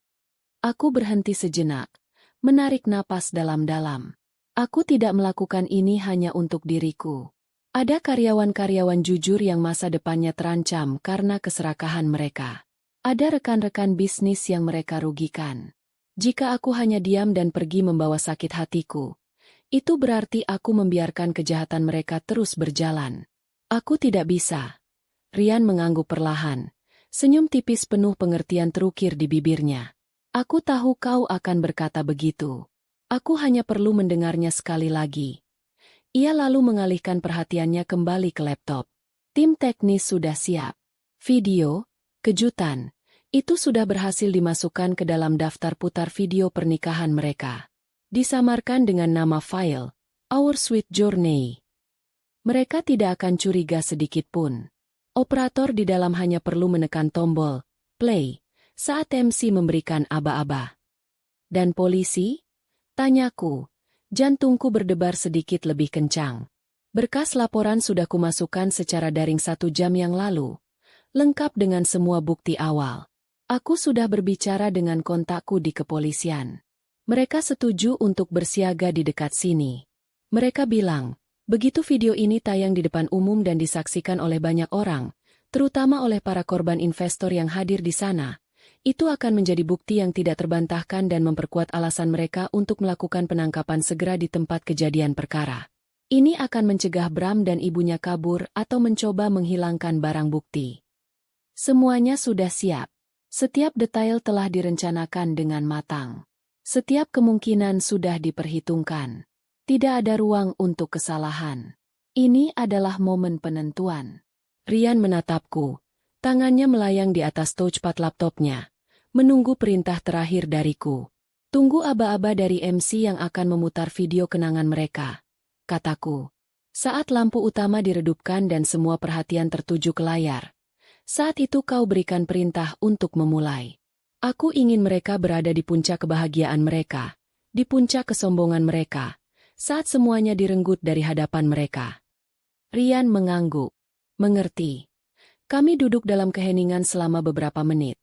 S1: Aku berhenti sejenak, menarik napas dalam-dalam. Aku tidak melakukan ini hanya untuk diriku. Ada karyawan-karyawan jujur yang masa depannya terancam karena keserakahan mereka. Ada rekan-rekan bisnis yang mereka rugikan. Jika aku hanya diam dan pergi membawa sakit hatiku, itu berarti aku membiarkan kejahatan mereka terus berjalan. Aku tidak bisa. Rian mengangguk perlahan. Senyum tipis penuh pengertian terukir di bibirnya. Aku tahu kau akan berkata begitu. Aku hanya perlu mendengarnya sekali lagi. Ia lalu mengalihkan perhatiannya kembali ke laptop. Tim teknis sudah siap. Video, kejutan, itu sudah berhasil dimasukkan ke dalam daftar putar video pernikahan mereka. Disamarkan dengan nama file, Our Sweet Journey. Mereka tidak akan curiga sedikit pun. Operator di dalam hanya perlu menekan tombol play saat MC memberikan aba-aba. Dan polisi? Tanyaku. Jantungku berdebar sedikit lebih kencang. Berkas laporan sudah kumasukkan secara daring 1 jam yang lalu, lengkap dengan semua bukti awal. Aku sudah berbicara dengan kontakku di kepolisian. Mereka setuju untuk bersiaga di dekat sini. Mereka bilang, begitu video ini tayang di depan umum dan disaksikan oleh banyak orang, terutama oleh para korban investor yang hadir di sana, itu akan menjadi bukti yang tidak terbantahkan dan memperkuat alasan mereka untuk melakukan penangkapan segera di tempat kejadian perkara. Ini akan mencegah Bram dan ibunya kabur atau mencoba menghilangkan barang bukti. Semuanya sudah siap. Setiap detail telah direncanakan dengan matang. Setiap kemungkinan sudah diperhitungkan. Tidak ada ruang untuk kesalahan. Ini adalah momen penentuan. Rian menatapku. Tangannya melayang di atas touchpad laptopnya. Menunggu perintah terakhir dariku. Tunggu aba-aba dari MC yang akan memutar video kenangan mereka. Kataku. Saat lampu utama diredupkan dan semua perhatian tertuju ke layar. Saat itu kau berikan perintah untuk memulai. Aku ingin mereka berada di puncak kebahagiaan mereka. Di puncak kesombongan mereka. Saat semuanya direnggut dari hadapan mereka. Rian mengangguk. Mengerti. Kami duduk dalam keheningan selama beberapa menit.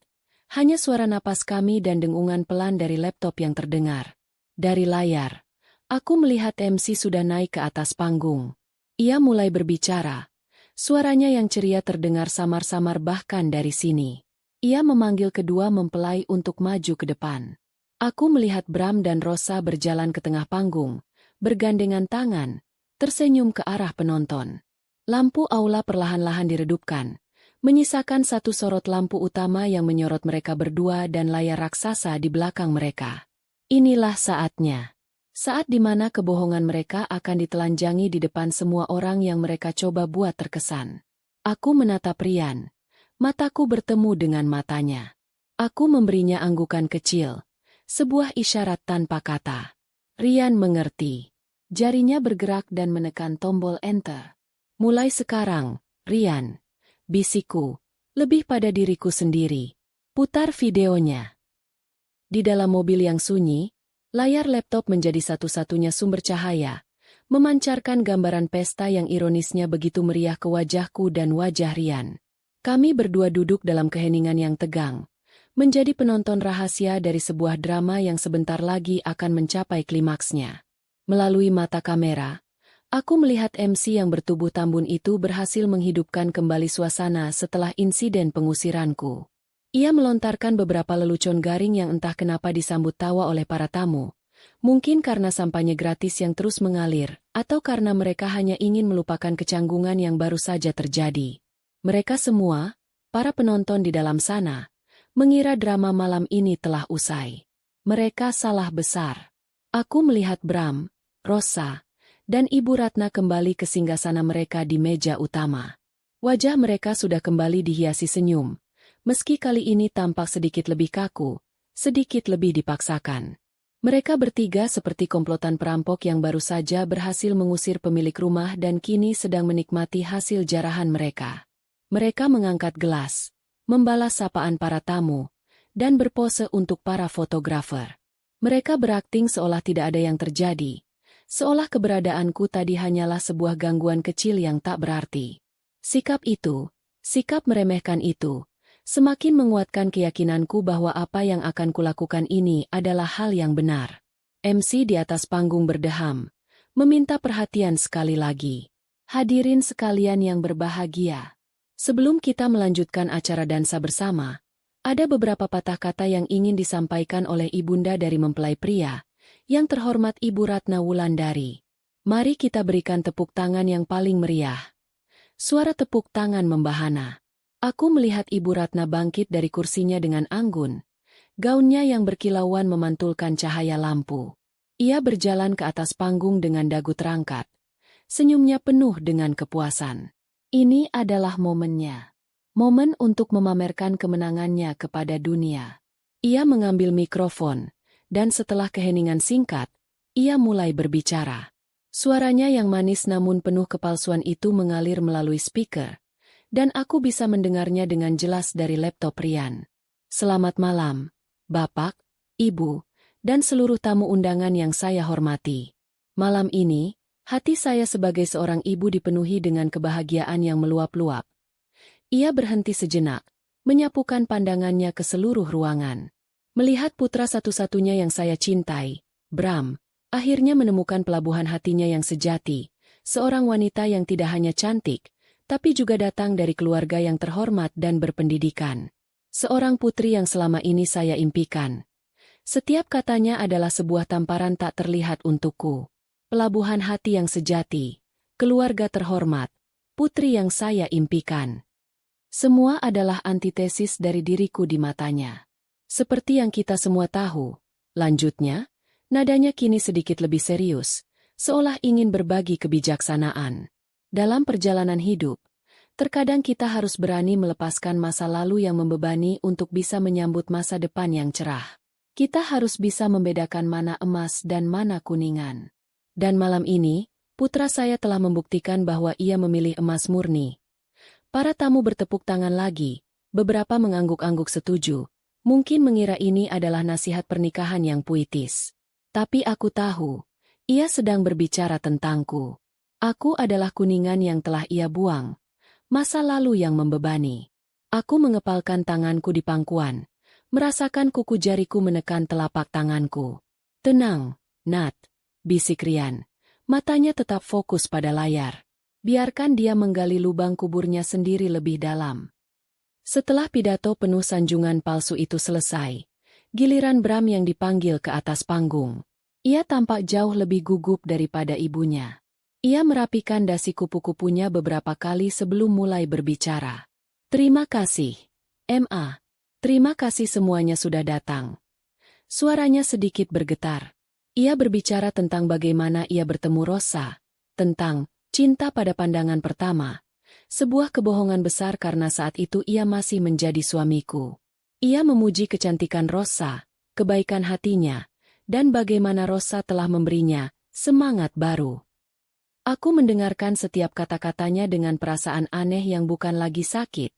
S1: Hanya suara napas kami dan dengungan pelan dari laptop yang terdengar. Dari layar, aku melihat MC sudah naik ke atas panggung. Ia mulai berbicara. Suaranya yang ceria terdengar samar-samar bahkan dari sini. Ia memanggil kedua mempelai untuk maju ke depan. Aku melihat Bram dan Rosa berjalan ke tengah panggung, bergandengan tangan, tersenyum ke arah penonton. Lampu aula perlahan-lahan diredupkan, menyisakan satu sorot lampu utama yang menyorot mereka berdua dan layar raksasa di belakang mereka. Inilah saatnya. Saat di mana kebohongan mereka akan ditelanjangi di depan semua orang yang mereka coba buat terkesan. Aku menatap Rian. Mataku bertemu dengan matanya. Aku memberinya anggukan kecil. Sebuah isyarat tanpa kata. Rian mengerti. Jarinya bergerak dan menekan tombol enter. Mulai sekarang, Rian, bisikku, lebih pada diriku sendiri. Putar videonya. Di dalam mobil yang sunyi, layar laptop menjadi satu-satunya sumber cahaya, memancarkan gambaran pesta yang ironisnya begitu meriah ke wajahku dan wajah Rian. Kami berdua duduk dalam keheningan yang tegang, menjadi penonton rahasia dari sebuah drama yang sebentar lagi akan mencapai klimaksnya. Melalui mata kamera, aku melihat MC yang bertubuh tambun itu berhasil menghidupkan kembali suasana setelah insiden pengusiranku. Ia melontarkan beberapa lelucon garing yang entah kenapa disambut tawa oleh para tamu. Mungkin karena sampahnya gratis yang terus mengalir, atau karena mereka hanya ingin melupakan kecanggungan yang baru saja terjadi. Mereka semua, para penonton di dalam sana, mengira drama malam ini telah usai. Mereka salah besar. Aku melihat Bram, Rosa, dan Ibu Ratna kembali ke singgasana mereka di meja utama. Wajah mereka sudah kembali dihiasi senyum. Meski kali ini tampak sedikit lebih kaku, sedikit lebih dipaksakan. Mereka bertiga seperti komplotan perampok yang baru saja berhasil mengusir pemilik rumah dan kini sedang menikmati hasil jarahan mereka. Mereka mengangkat gelas, membalas sapaan para tamu, dan berpose untuk para fotografer. Mereka berakting seolah tidak ada yang terjadi, seolah keberadaanku tadi hanyalah sebuah gangguan kecil yang tak berarti. Sikap itu, sikap meremehkan itu, semakin menguatkan keyakinanku bahwa apa yang akan kulakukan ini adalah hal yang benar. MC di atas panggung berdeham, meminta perhatian sekali lagi. Hadirin sekalian yang berbahagia. Sebelum kita melanjutkan acara dansa bersama, ada beberapa patah kata yang ingin disampaikan oleh ibunda dari mempelai pria, yang terhormat Ibu Ratna Wulandari. Mari kita berikan tepuk tangan yang paling meriah. Suara tepuk tangan membahana. Aku melihat Ibu Ratna bangkit dari kursinya dengan anggun. Gaunnya yang berkilauan memantulkan cahaya lampu. Ia berjalan ke atas panggung dengan dagu terangkat. Senyumnya penuh dengan kepuasan. Ini adalah momennya. Momen untuk memamerkan kemenangannya kepada dunia. Ia mengambil mikrofon, dan setelah keheningan singkat, ia mulai berbicara. Suaranya yang manis namun penuh kepalsuan itu mengalir melalui speaker. Dan aku bisa mendengarnya dengan jelas dari laptop Rian. Selamat malam, Bapak, Ibu, dan seluruh tamu undangan yang saya hormati. Malam ini, hati saya sebagai seorang ibu dipenuhi dengan kebahagiaan yang meluap-luap. Ia berhenti sejenak, menyapukan pandangannya ke seluruh ruangan. Melihat putra satu-satunya yang saya cintai, Bram, akhirnya menemukan pelabuhan hatinya yang sejati, seorang wanita yang tidak hanya cantik, tapi juga datang dari keluarga yang terhormat dan berpendidikan. Seorang putri yang selama ini saya impikan. Setiap katanya adalah sebuah tamparan tak terlihat untukku. Pelabuhan hati yang sejati, keluarga terhormat, putri yang saya impikan. Semua adalah antitesis dari diriku di matanya. Seperti yang kita semua tahu, lanjutnya, nadanya kini sedikit lebih serius, seolah ingin berbagi kebijaksanaan. Dalam perjalanan hidup, terkadang kita harus berani melepaskan masa lalu yang membebani untuk bisa menyambut masa depan yang cerah. Kita harus bisa membedakan mana emas dan mana kuningan. Dan malam ini, putra saya telah membuktikan bahwa ia memilih emas murni. Para tamu bertepuk tangan lagi, beberapa mengangguk-angguk setuju, mungkin mengira ini adalah nasihat pernikahan yang puitis. Tapi aku tahu, ia sedang berbicara tentangku. Aku adalah kuningan yang telah ia buang, masa lalu yang membebani. Aku mengepalkan tanganku di pangkuan, merasakan kuku jariku menekan telapak tanganku. "Tenang, Nat," bisik Rian. Matanya tetap fokus pada layar. Biarkan dia menggali lubang kuburnya sendiri lebih dalam. Setelah pidato penuh sanjungan palsu itu selesai, giliran Bram yang dipanggil ke atas panggung. Ia tampak jauh lebih gugup daripada ibunya. Ia merapikan dasi kupu-kupunya beberapa kali sebelum mulai berbicara. "Terima kasih, Ma. Terima kasih semuanya sudah datang." Suaranya sedikit bergetar. Ia berbicara tentang bagaimana ia bertemu Rosa, tentang cinta pada pandangan pertama, sebuah kebohongan besar karena saat itu ia masih menjadi suamiku. Ia memuji kecantikan Rosa, kebaikan hatinya, dan bagaimana Rosa telah memberinya semangat baru. Aku mendengarkan setiap kata-katanya dengan perasaan aneh yang bukan lagi sakit,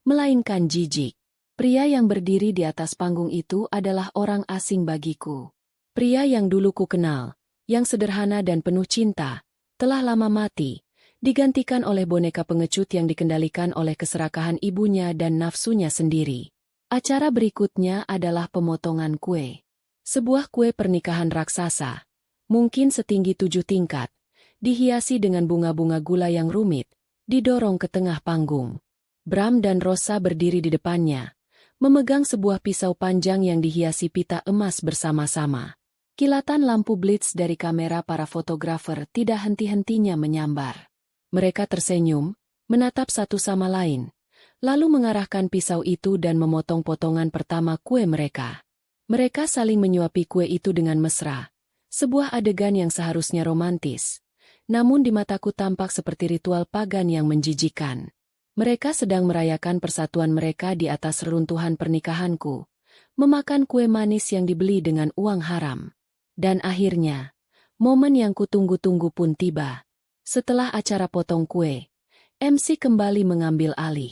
S1: melainkan jijik. Pria yang berdiri di atas panggung itu adalah orang asing bagiku. Pria yang dulu ku kenal, yang sederhana dan penuh cinta, telah lama mati, digantikan oleh boneka pengecut yang dikendalikan oleh keserakahan ibunya dan nafsunya sendiri. Acara berikutnya adalah pemotongan kue. Sebuah kue pernikahan raksasa, mungkin setinggi 7 tingkat, dihiasi dengan bunga-bunga gula yang rumit, didorong ke tengah panggung. Bram dan Rosa berdiri di depannya, memegang sebuah pisau panjang yang dihiasi pita emas bersama-sama. Kilatan lampu blitz dari kamera para fotografer tidak henti-hentinya menyambar. Mereka tersenyum, menatap satu sama lain, lalu mengarahkan pisau itu dan memotong potongan pertama kue mereka. Mereka saling menyuapi kue itu dengan mesra, sebuah adegan yang seharusnya romantis, namun di mataku tampak seperti ritual pagan yang menjijikan. Mereka sedang merayakan persatuan mereka di atas reruntuhan pernikahanku, memakan kue manis yang dibeli dengan uang haram. Dan akhirnya, momen yang kutunggu-tunggu pun tiba. Setelah acara potong kue, MC kembali mengambil alih.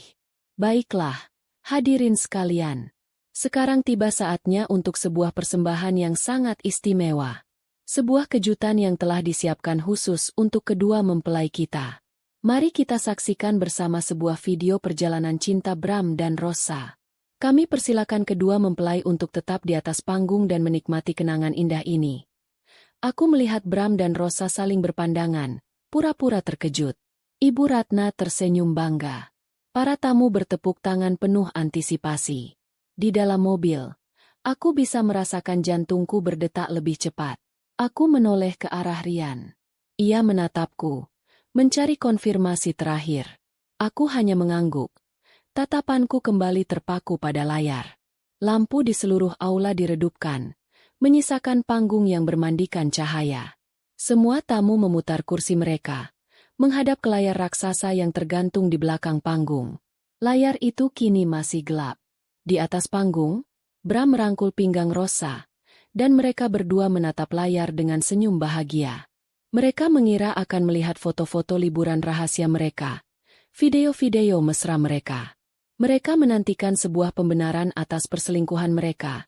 S1: "Baiklah, hadirin sekalian. Sekarang tiba saatnya untuk sebuah persembahan yang sangat istimewa. Sebuah kejutan yang telah disiapkan khusus untuk kedua mempelai kita. Mari kita saksikan bersama sebuah video perjalanan cinta Bram dan Rosa. Kami persilakan kedua mempelai untuk tetap di atas panggung dan menikmati kenangan indah ini." Aku melihat Bram dan Rosa saling berpandangan, pura-pura terkejut. Ibu Ratna tersenyum bangga. Para tamu bertepuk tangan penuh antisipasi. Di dalam mobil, aku bisa merasakan jantungku berdetak lebih cepat. Aku menoleh ke arah Rian. Ia menatapku, mencari konfirmasi terakhir. Aku hanya mengangguk. Tatapanku kembali terpaku pada layar. Lampu di seluruh aula diredupkan, menyisakan panggung yang bermandikan cahaya. Semua tamu memutar kursi mereka, menghadap ke layar raksasa yang tergantung di belakang panggung. Layar itu kini masih gelap. Di atas panggung, Bram merangkul pinggang Rosa, dan mereka berdua menatap layar dengan senyum bahagia. Mereka mengira akan melihat foto-foto liburan rahasia mereka, video-video mesra mereka. Mereka menantikan sebuah pembenaran atas perselingkuhan mereka,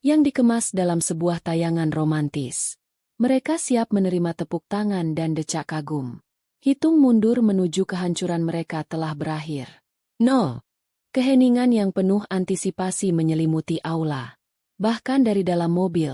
S1: yang dikemas dalam sebuah tayangan romantis. Mereka siap menerima tepuk tangan dan decak kagum. Hitung mundur menuju kehancuran mereka telah berakhir. No. Keheningan yang penuh antisipasi menyelimuti aula. Bahkan dari dalam mobil,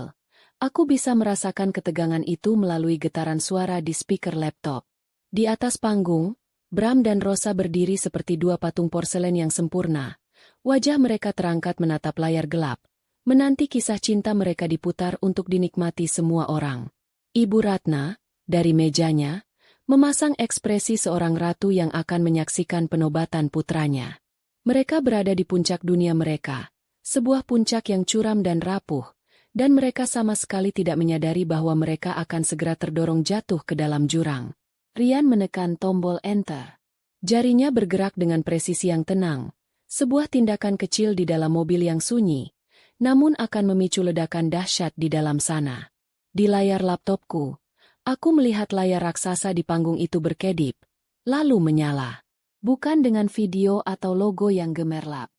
S1: aku bisa merasakan ketegangan itu melalui getaran suara di speaker laptop. Di atas panggung, Bram dan Rosa berdiri seperti dua patung porselen yang sempurna. Wajah mereka terangkat menatap layar gelap, menanti kisah cinta mereka diputar untuk dinikmati semua orang. Ibu Ratna, dari mejanya, memasang ekspresi seorang ratu yang akan menyaksikan penobatan putranya. Mereka berada di puncak dunia mereka, sebuah puncak yang curam dan rapuh, dan mereka sama sekali tidak menyadari bahwa mereka akan segera terdorong jatuh ke dalam jurang. Rian menekan tombol enter. Jarinya bergerak dengan presisi yang tenang, sebuah tindakan kecil di dalam mobil yang sunyi, namun akan memicu ledakan dahsyat di dalam sana. Di layar laptopku, aku melihat layar raksasa di panggung itu berkedip, lalu menyala. Bukan dengan video atau logo yang gemerlap,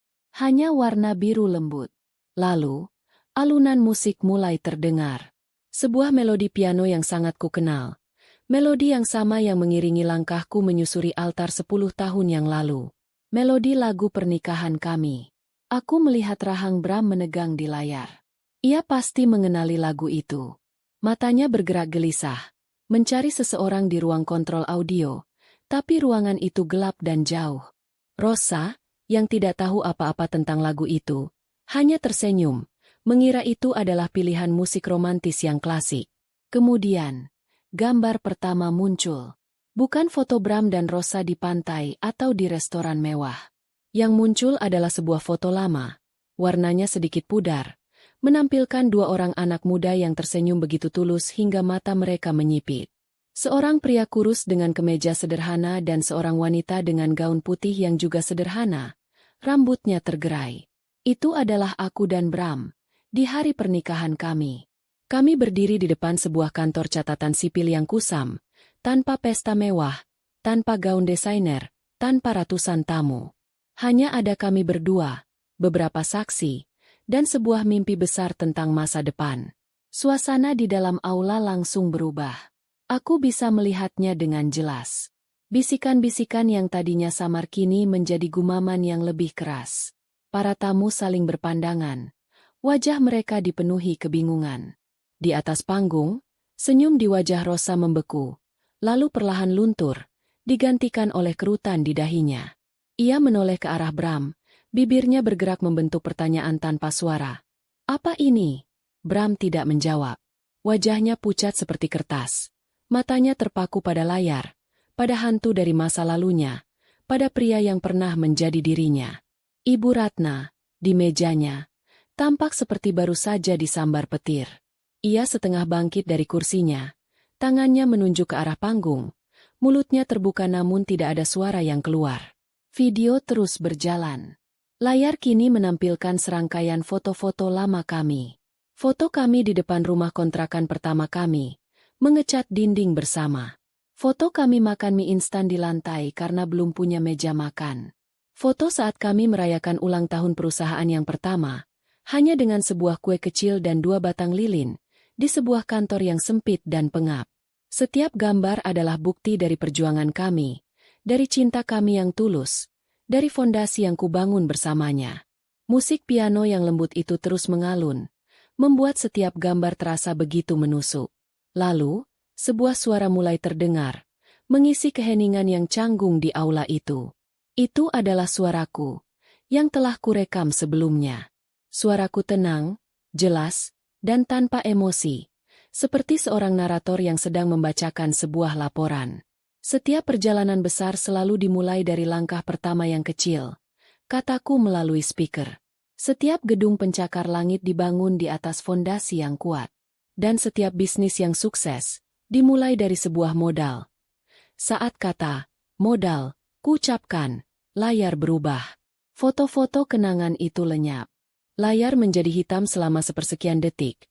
S1: hanya warna biru lembut. Lalu, alunan musik mulai terdengar. Sebuah melodi piano yang sangat kukenal. Melodi yang sama yang mengiringi langkahku menyusuri altar 10 tahun yang lalu. Melodi lagu pernikahan kami. Aku melihat rahang Bram menegang di layar. Ia pasti mengenali lagu itu. Matanya bergerak gelisah, mencari seseorang di ruang kontrol audio, tapi ruangan itu gelap dan jauh. Rosa, yang tidak tahu apa-apa tentang lagu itu, hanya tersenyum, mengira itu adalah pilihan musik romantis yang klasik. Kemudian, gambar pertama muncul. Bukan foto Bram dan Rosa di pantai atau di restoran mewah. Yang muncul adalah sebuah foto lama, warnanya sedikit pudar, menampilkan dua orang anak muda yang tersenyum begitu tulus hingga mata mereka menyipit. Seorang pria kurus dengan kemeja sederhana dan seorang wanita dengan gaun putih yang juga sederhana, rambutnya tergerai. Itu adalah aku dan Bram, di hari pernikahan kami. Kami berdiri di depan sebuah kantor catatan sipil yang kusam, tanpa pesta mewah, tanpa gaun desainer, tanpa ratusan tamu. Hanya ada kami berdua, beberapa saksi, dan sebuah mimpi besar tentang masa depan. Suasana di dalam aula langsung berubah. Aku bisa melihatnya dengan jelas. Bisikan-bisikan yang tadinya samar kini menjadi gumaman yang lebih keras. Para tamu saling berpandangan. Wajah mereka dipenuhi kebingungan. Di atas panggung, senyum di wajah Rosa membeku, lalu perlahan luntur, digantikan oleh kerutan di dahinya. Ia menoleh ke arah Bram. Bibirnya bergerak membentuk pertanyaan tanpa suara. Apa ini? Bram tidak menjawab. Wajahnya pucat seperti kertas. Matanya terpaku pada layar, pada hantu dari masa lalunya, pada pria yang pernah menjadi dirinya. Ibu Ratna, di mejanya, tampak seperti baru saja disambar petir. Ia setengah bangkit dari kursinya, tangannya menunjuk ke arah panggung, mulutnya terbuka namun tidak ada suara yang keluar. Video terus berjalan. Layar kini menampilkan serangkaian foto-foto lama kami. Foto kami di depan rumah kontrakan pertama kami, mengecat dinding bersama. Foto kami makan mie instan di lantai karena belum punya meja makan. Foto saat kami merayakan ulang tahun perusahaan yang pertama, hanya dengan sebuah kue kecil dan 2 batang lilin, di sebuah kantor yang sempit dan pengap. Setiap gambar adalah bukti dari perjuangan kami, dari cinta kami yang tulus, dari fondasi yang kubangun bersamanya. Musik piano yang lembut itu terus mengalun, membuat setiap gambar terasa begitu menusuk. Lalu, sebuah suara mulai terdengar, mengisi keheningan yang canggung di aula itu. Itu adalah suaraku, yang telah kurekam sebelumnya. Suaraku tenang, jelas, dan tanpa emosi, seperti seorang narator yang sedang membacakan sebuah laporan. Setiap perjalanan besar selalu dimulai dari langkah pertama yang kecil, kataku melalui speaker. Setiap gedung pencakar langit dibangun di atas fondasi yang kuat. Dan setiap bisnis yang sukses, dimulai dari sebuah modal. Saat kata, modal, kuucapkan, layar berubah. Foto-foto kenangan itu lenyap. Layar menjadi hitam selama sepersekian detik.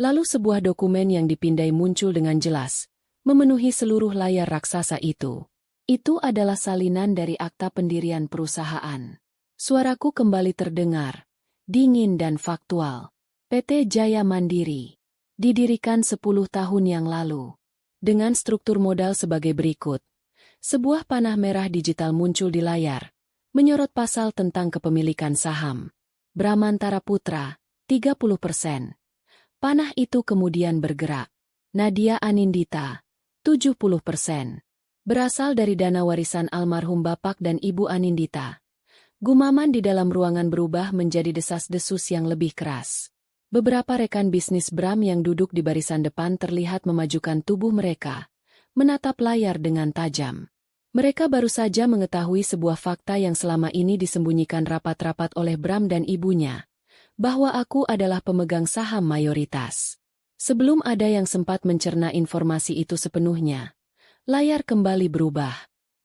S1: Lalu sebuah dokumen yang dipindai muncul dengan jelas, memenuhi seluruh layar raksasa itu. Itu adalah salinan dari akta pendirian perusahaan. Suaraku kembali terdengar, dingin dan faktual. PT Jaya Mandiri didirikan 10 tahun yang lalu. Dengan struktur modal sebagai berikut. Sebuah panah merah digital muncul di layar, menyorot pasal tentang kepemilikan saham. Bramantara Putra, 30%. Panah itu kemudian bergerak. Nadia Anindita, 70%. Berasal dari dana warisan almarhum Bapak dan Ibu Anindita. Gumaman di dalam ruangan berubah menjadi desas-desus yang lebih keras. Beberapa rekan bisnis Bram yang duduk di barisan depan terlihat memajukan tubuh mereka, menatap layar dengan tajam. Mereka baru saja mengetahui sebuah fakta yang selama ini disembunyikan rapat-rapat oleh Bram dan ibunya, bahwa aku adalah pemegang saham mayoritas. Sebelum ada yang sempat mencerna informasi itu sepenuhnya, layar kembali berubah.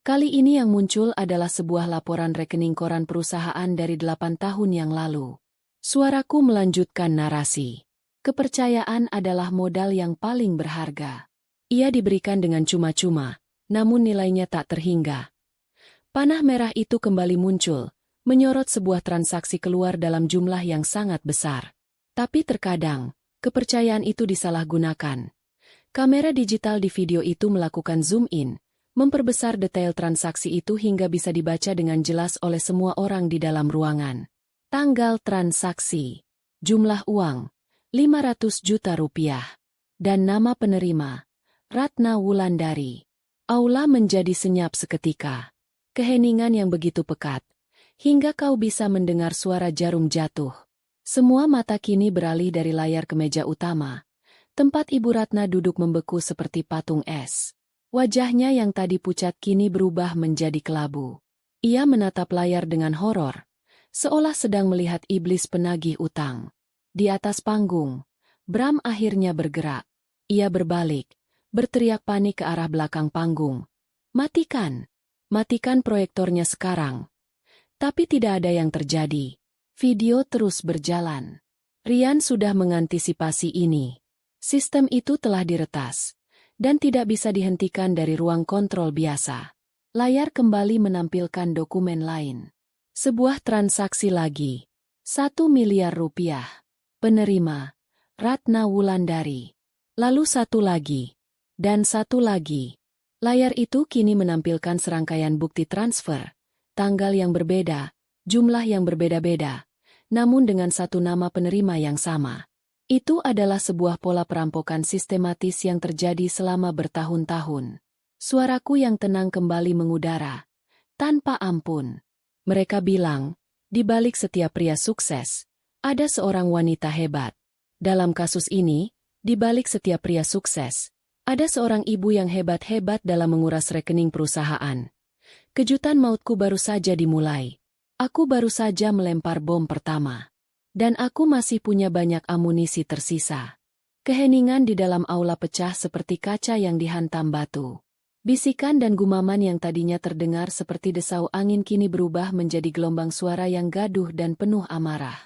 S1: Kali ini yang muncul adalah sebuah laporan rekening koran perusahaan dari 8 tahun yang lalu. Suaraku melanjutkan narasi. Kepercayaan adalah modal yang paling berharga. Ia diberikan dengan cuma-cuma, namun nilainya tak terhingga. Panah merah itu kembali muncul, menyorot sebuah transaksi keluar dalam jumlah yang sangat besar. Tapi terkadang, kepercayaan itu disalahgunakan. Kamera digital di video itu melakukan zoom in, memperbesar detail transaksi itu hingga bisa dibaca dengan jelas oleh semua orang di dalam ruangan. Tanggal transaksi. Jumlah uang, 500 juta rupiah. Dan nama penerima, Ratna Wulandari. Aula menjadi senyap seketika. Keheningan yang begitu pekat, hingga kau bisa mendengar suara jarum jatuh. Semua mata kini beralih dari layar ke meja utama. Tempat Ibu Ratna duduk membeku seperti patung es. Wajahnya yang tadi pucat kini berubah menjadi kelabu. Ia menatap layar dengan horor, seolah sedang melihat iblis penagih utang. Di atas panggung, Bram akhirnya bergerak. Ia berbalik, berteriak panik ke arah belakang panggung. Matikan! Matikan proyektornya sekarang. Tapi tidak ada yang terjadi. Video terus berjalan. Rian sudah mengantisipasi ini. Sistem itu telah diretas, dan tidak bisa dihentikan dari ruang kontrol biasa. Layar kembali menampilkan dokumen lain. Sebuah transaksi lagi. 1 miliar rupiah. Penerima, Ratna Wulandari. Lalu satu lagi. Dan satu lagi. Layar itu kini menampilkan serangkaian bukti transfer. Tanggal yang berbeda, jumlah yang berbeda-beda. Namun dengan satu nama penerima yang sama. Itu adalah sebuah pola perampokan sistematis yang terjadi selama bertahun-tahun. Suaraku yang tenang kembali mengudara. Tanpa ampun. Mereka bilang, di balik setiap pria sukses, ada seorang wanita hebat. Dalam kasus ini, di balik setiap pria sukses, ada seorang ibu yang hebat-hebat dalam menguras rekening perusahaan. Kejutan mautku baru saja dimulai. Aku baru saja melempar bom pertama. Dan aku masih punya banyak amunisi tersisa. Keheningan di dalam aula pecah seperti kaca yang dihantam batu. Bisikan dan gumaman yang tadinya terdengar seperti desau angin kini berubah menjadi gelombang suara yang gaduh dan penuh amarah.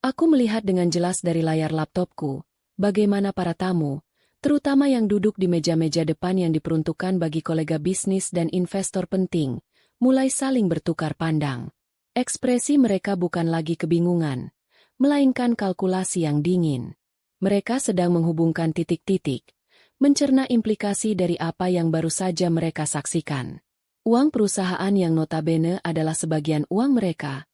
S1: Aku melihat dengan jelas dari layar laptopku, bagaimana para tamu, terutama yang duduk di meja-meja depan yang diperuntukkan bagi kolega bisnis dan investor penting, mulai saling bertukar pandang. Ekspresi mereka bukan lagi kebingungan, melainkan kalkulasi yang dingin. Mereka sedang menghubungkan titik-titik, mencerna implikasi dari apa yang baru saja mereka saksikan. Uang perusahaan yang notabene adalah sebagian uang mereka,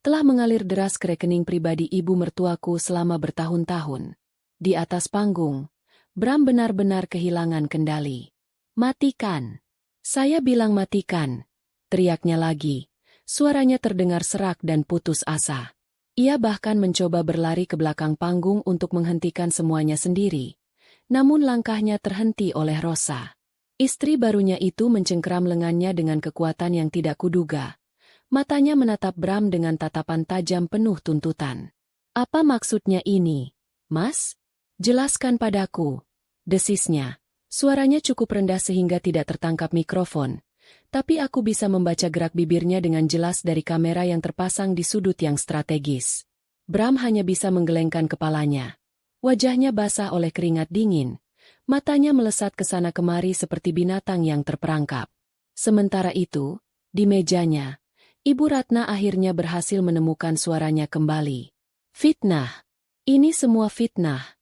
S1: telah mengalir deras ke rekening pribadi ibu mertuaku selama bertahun-tahun. Di atas panggung, Bram benar-benar kehilangan kendali. Matikan! Saya bilang matikan! Teriaknya lagi. Suaranya terdengar serak dan putus asa. Ia bahkan mencoba berlari ke belakang panggung untuk menghentikan semuanya sendiri. Namun langkahnya terhenti oleh Rosa. Istri barunya itu mencengkeram lengannya dengan kekuatan yang tidak kuduga. Matanya menatap Bram dengan tatapan tajam penuh tuntutan. Apa maksudnya ini, Mas? Jelaskan padaku. Desisnya. Suaranya cukup rendah sehingga tidak tertangkap mikrofon. Tapi aku bisa membaca gerak bibirnya dengan jelas dari kamera yang terpasang di sudut yang strategis. Bram hanya bisa menggelengkan kepalanya. Wajahnya basah oleh keringat dingin. Matanya melesat ke sana kemari seperti binatang yang terperangkap. Sementara itu, di mejanya, Ibu Ratna akhirnya berhasil menemukan suaranya kembali. Fitnah. Ini semua fitnah.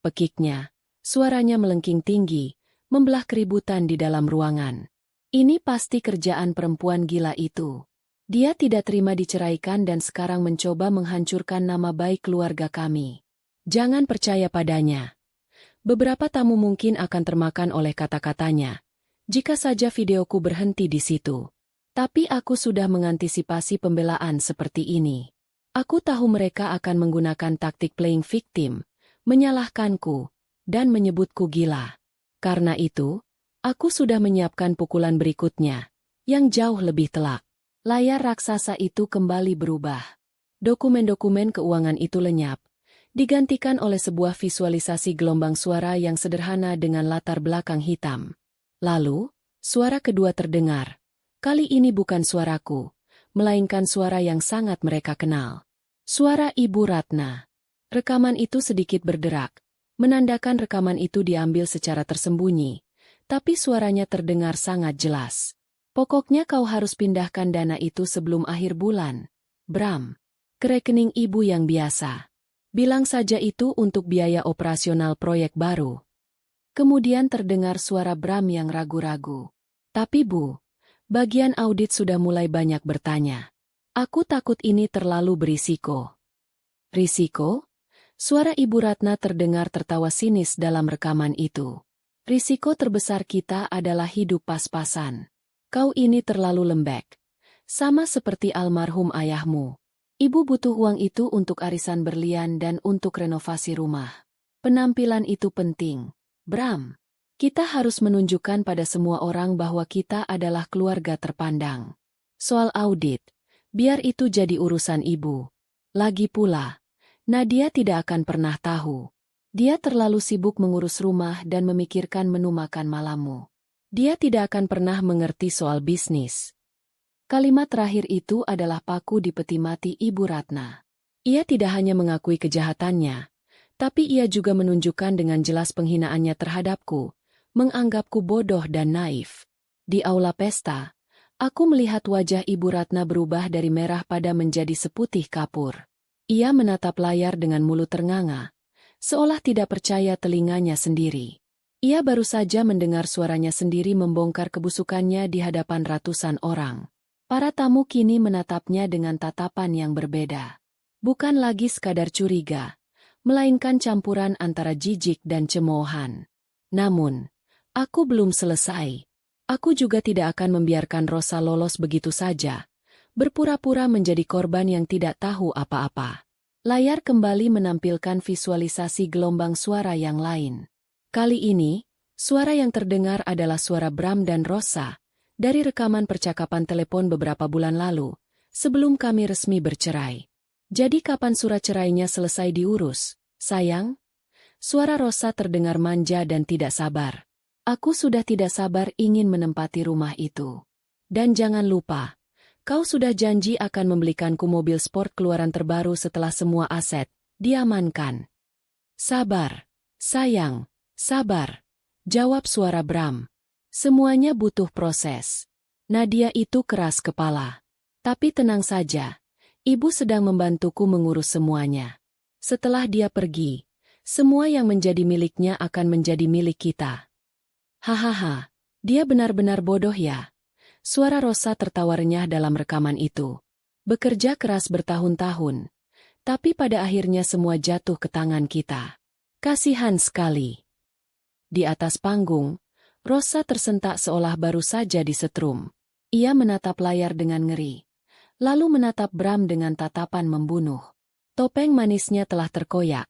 S1: Pekiknya, suaranya melengking tinggi, membelah keributan di dalam ruangan. Ini pasti kerjaan perempuan gila itu. Dia tidak terima diceraikan dan sekarang mencoba menghancurkan nama baik keluarga kami. Jangan percaya padanya. Beberapa tamu mungkin akan termakan oleh kata-katanya, jika saja videoku berhenti di situ. Tapi aku sudah mengantisipasi pembelaan seperti ini. Aku tahu mereka akan menggunakan taktik playing victim, menyalahkanku, dan menyebutku gila. Karena itu, aku sudah menyiapkan pukulan berikutnya, yang jauh lebih telak. Layar raksasa itu kembali berubah. Dokumen-dokumen keuangan itu lenyap, digantikan oleh sebuah visualisasi gelombang suara yang sederhana dengan latar belakang hitam. Lalu, suara kedua terdengar. Kali ini bukan suaraku, melainkan suara yang sangat mereka kenal. Suara Ibu Ratna. Rekaman itu sedikit berderak, menandakan rekaman itu diambil secara tersembunyi. Tapi suaranya terdengar sangat jelas. Pokoknya kau harus pindahkan dana itu sebelum akhir bulan, Bram. Ke rekening ibu yang biasa. Bilang saja itu untuk biaya operasional proyek baru. Kemudian terdengar suara Bram yang ragu-ragu. Tapi Bu, bagian audit sudah mulai banyak bertanya. Aku takut ini terlalu berisiko. Risiko? Suara Ibu Ratna terdengar tertawa sinis dalam rekaman itu. Risiko terbesar kita adalah hidup pas-pasan. Kau ini terlalu lembek. Sama seperti almarhum ayahmu. Ibu butuh uang itu untuk arisan berlian dan untuk renovasi rumah. Penampilan itu penting. Bram, kita harus menunjukkan pada semua orang bahwa kita adalah keluarga terpandang. Soal audit, biar itu jadi urusan ibu. Lagi pula, Nadia tidak akan pernah tahu. Dia terlalu sibuk mengurus rumah dan memikirkan menu makan malammu. Dia tidak akan pernah mengerti soal bisnis. Kalimat terakhir itu adalah paku di peti mati Ibu Ratna. Ia tidak hanya mengakui kejahatannya, tapi ia juga menunjukkan dengan jelas penghinaannya terhadapku, menganggapku bodoh dan naif. Di aula pesta, aku melihat wajah Ibu Ratna berubah dari merah pada menjadi seputih kapur. Ia menatap layar dengan mulut ternganga, seolah tidak percaya telinganya sendiri. Ia baru saja mendengar suaranya sendiri membongkar kebusukannya di hadapan ratusan orang. Para tamu kini menatapnya dengan tatapan yang berbeda. Bukan lagi sekadar curiga, melainkan campuran antara jijik dan cemoohan. Namun, aku belum selesai. Aku juga tidak akan membiarkan Rosa lolos begitu saja, berpura-pura menjadi korban yang tidak tahu apa-apa. Layar kembali menampilkan visualisasi gelombang suara yang lain. Kali ini, suara yang terdengar adalah suara Bram dan Rosa, dari rekaman percakapan telepon beberapa bulan lalu, sebelum kami resmi bercerai. Jadi kapan surat cerainya selesai diurus, sayang? Suara Rosa terdengar manja dan tidak sabar. Aku sudah tidak sabar ingin menempati rumah itu. Dan jangan lupa, kau sudah janji akan membelikanku mobil sport keluaran terbaru setelah semua aset diamankan. Sabar, sayang, sabar, jawab suara Bram. Semuanya butuh proses. Nadia itu keras kepala. Tapi tenang saja, ibu sedang membantuku mengurus semuanya. Setelah dia pergi, semua yang menjadi miliknya akan menjadi milik kita. Hahaha, dia benar-benar bodoh ya. Suara Rosa tertawa renyah dalam rekaman itu. Bekerja keras bertahun-tahun, tapi pada akhirnya semua jatuh ke tangan kita. Kasihan sekali. Di atas panggung, Rosa tersentak seolah baru saja disetrum. Ia menatap layar dengan ngeri, lalu menatap Bram dengan tatapan membunuh. Topeng manisnya telah terkoyak,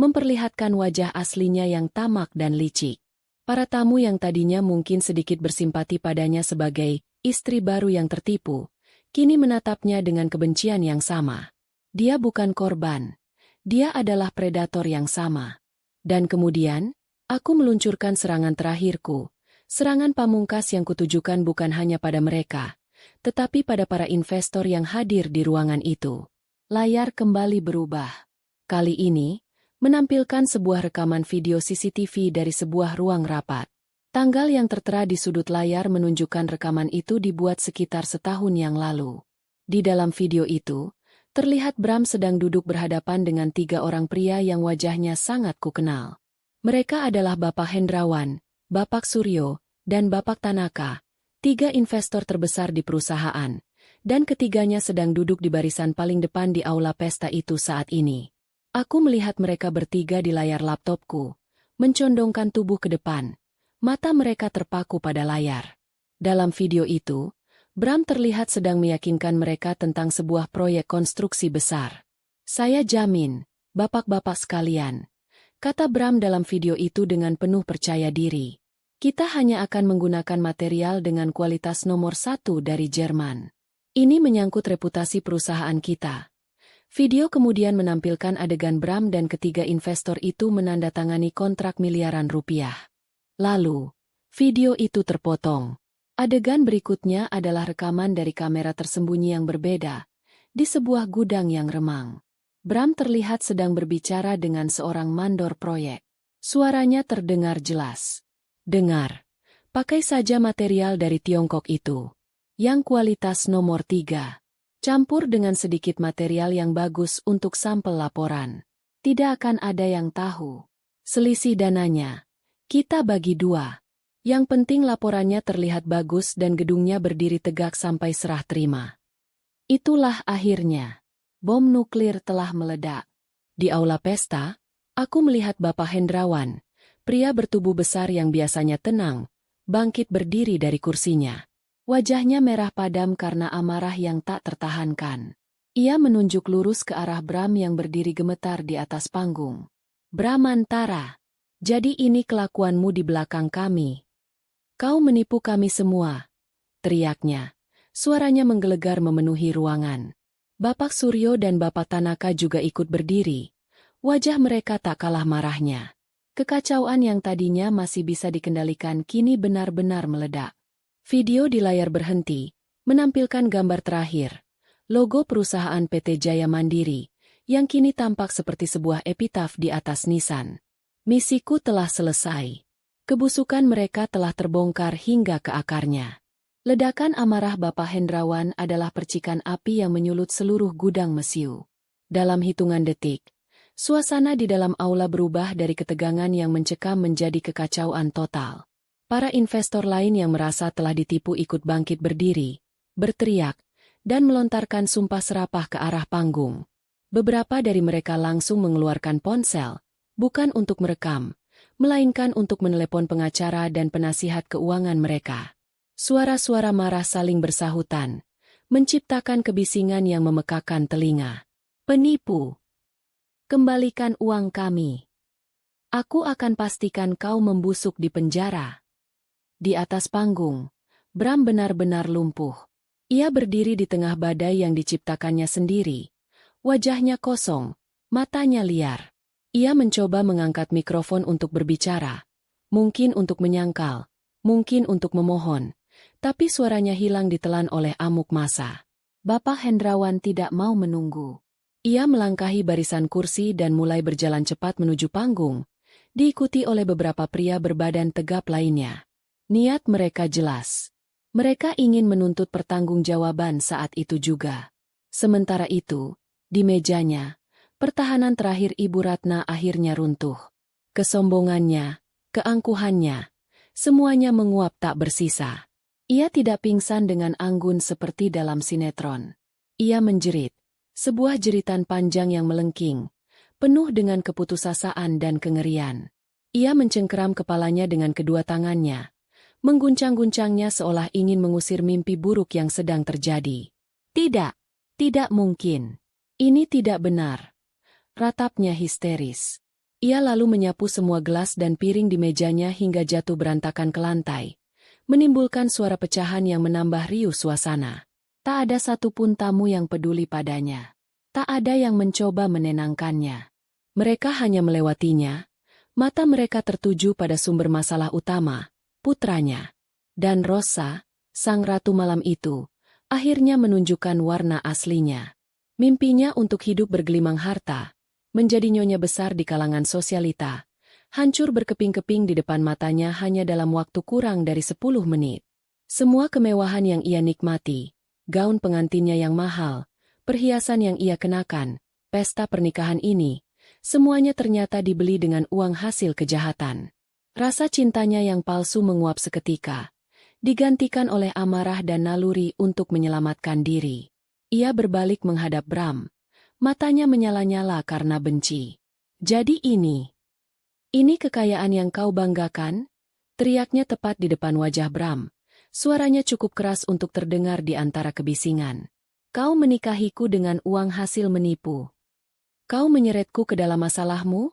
S1: memperlihatkan wajah aslinya yang tamak dan licik. Para tamu yang tadinya mungkin sedikit bersimpati padanya sebagai istri baru yang tertipu, kini menatapnya dengan kebencian yang sama. Dia bukan korban, dia adalah predator yang sama. Dan kemudian, aku meluncurkan serangan terakhirku, serangan pamungkas yang kutujukan bukan hanya pada mereka, tetapi pada para investor yang hadir di ruangan itu. Layar kembali berubah. Kali ini, menampilkan sebuah rekaman video CCTV dari sebuah ruang rapat. Tanggal yang tertera di sudut layar menunjukkan rekaman itu dibuat sekitar setahun yang lalu. Di dalam video itu, terlihat Bram sedang duduk berhadapan dengan 3 orang pria yang wajahnya sangat kukenal. Mereka adalah Bapak Hendrawan, Bapak Suryo, dan Bapak Tanaka, 3 investor terbesar di perusahaan, dan ketiganya sedang duduk di barisan paling depan di aula pesta itu saat ini. Aku melihat mereka bertiga di layar laptopku, mencondongkan tubuh ke depan, mata mereka terpaku pada layar. Dalam video itu, Bram terlihat sedang meyakinkan mereka tentang sebuah proyek konstruksi besar. Saya jamin, bapak-bapak sekalian, kata Bram dalam video itu dengan penuh percaya diri. Kita hanya akan menggunakan material dengan kualitas nomor 1 dari Jerman. Ini menyangkut reputasi perusahaan kita. Video kemudian menampilkan adegan Bram dan ketiga investor itu menandatangani kontrak miliaran rupiah. Lalu, video itu terpotong. Adegan berikutnya adalah rekaman dari kamera tersembunyi yang berbeda, di sebuah gudang yang remang. Bram terlihat sedang berbicara dengan seorang mandor proyek. Suaranya terdengar jelas. Dengar, pakai saja material dari Tiongkok itu, yang kualitas nomor 3. Campur dengan sedikit material yang bagus untuk sampel laporan. Tidak akan ada yang tahu. Selisih dananya, kita bagi 2. Yang penting laporannya terlihat bagus dan gedungnya berdiri tegak sampai serah terima. Itulah akhirnya. Bom nuklir telah meledak. Di aula pesta, aku melihat Bapak Hendrawan, pria bertubuh besar yang biasanya tenang, bangkit berdiri dari kursinya. Wajahnya merah padam karena amarah yang tak tertahankan. Ia menunjuk lurus ke arah Bram yang berdiri gemetar di atas panggung. Bramantara, jadi ini kelakuanmu di belakang kami. Kau menipu kami semua, teriaknya. Suaranya menggelegar memenuhi ruangan. Bapak Suryo dan Bapak Tanaka juga ikut berdiri. Wajah mereka tak kalah marahnya. Kekacauan yang tadinya masih bisa dikendalikan kini benar-benar meledak. Video di layar berhenti, menampilkan gambar terakhir. Logo perusahaan PT Jaya Mandiri, yang kini tampak seperti sebuah epitaf di atas nisan. Misiku telah selesai. Kebusukan mereka telah terbongkar hingga ke akarnya. Ledakan amarah Bapak Hendrawan adalah percikan api yang menyulut seluruh gudang mesiu. Dalam hitungan detik, suasana di dalam aula berubah dari ketegangan yang mencekam menjadi kekacauan total. Para investor lain yang merasa telah ditipu ikut bangkit berdiri, berteriak, dan melontarkan sumpah serapah ke arah panggung. Beberapa dari mereka langsung mengeluarkan ponsel, bukan untuk merekam, melainkan untuk menelepon pengacara dan penasihat keuangan mereka. Suara-suara marah saling bersahutan, menciptakan kebisingan yang memekakan telinga. Penipu! Kembalikan uang kami. Aku akan pastikan kau membusuk di penjara. Di atas panggung, Bram benar-benar lumpuh. Ia berdiri di tengah badai yang diciptakannya sendiri. Wajahnya kosong, matanya liar. Ia mencoba mengangkat mikrofon untuk berbicara. Mungkin untuk menyangkal, mungkin untuk memohon. Tapi suaranya hilang ditelan oleh amuk massa. Bapak Hendrawan tidak mau menunggu. Ia melangkahi barisan kursi dan mulai berjalan cepat menuju panggung, diikuti oleh beberapa pria berbadan tegap lainnya. Niat mereka jelas. Mereka ingin menuntut pertanggungjawaban saat itu juga. Sementara itu, di mejanya, pertahanan terakhir Ibu Ratna akhirnya runtuh. Kesombongannya, keangkuhannya, semuanya menguap tak bersisa. Ia tidak pingsan dengan anggun seperti dalam sinetron. Ia menjerit, sebuah jeritan panjang yang melengking, penuh dengan keputusasaan dan kengerian. Ia mencengkeram kepalanya dengan kedua tangannya, mengguncang-guncangnya seolah ingin mengusir mimpi buruk yang sedang terjadi. Tidak, tidak mungkin. Ini tidak benar. Ratapnya histeris. Ia lalu menyapu semua gelas dan piring di mejanya hingga jatuh berantakan ke lantai, menimbulkan suara pecahan yang menambah riuh suasana. Tak ada satupun tamu yang peduli padanya. Tak ada yang mencoba menenangkannya. Mereka hanya melewatinya. Mata mereka tertuju pada sumber masalah utama, putranya. Dan Rosa, sang ratu malam itu, akhirnya menunjukkan warna aslinya. Mimpinya untuk hidup bergelimang harta, menjadi nyonya besar di kalangan sosialita, hancur berkeping-keping di depan matanya hanya dalam waktu kurang dari 10 menit. Semua kemewahan yang ia nikmati, gaun pengantinnya yang mahal, perhiasan yang ia kenakan, pesta pernikahan ini, semuanya ternyata dibeli dengan uang hasil kejahatan. Rasa cintanya yang palsu menguap seketika, digantikan oleh amarah dan naluri untuk menyelamatkan diri. Ia berbalik menghadap Bram, matanya menyala-nyala karena benci. Jadi ini kekayaan yang kau banggakan? Teriaknya tepat di depan wajah Bram. Suaranya cukup keras untuk terdengar di antara kebisingan. Kau menikahiku dengan uang hasil menipu. Kau menyeretku ke dalam masalahmu?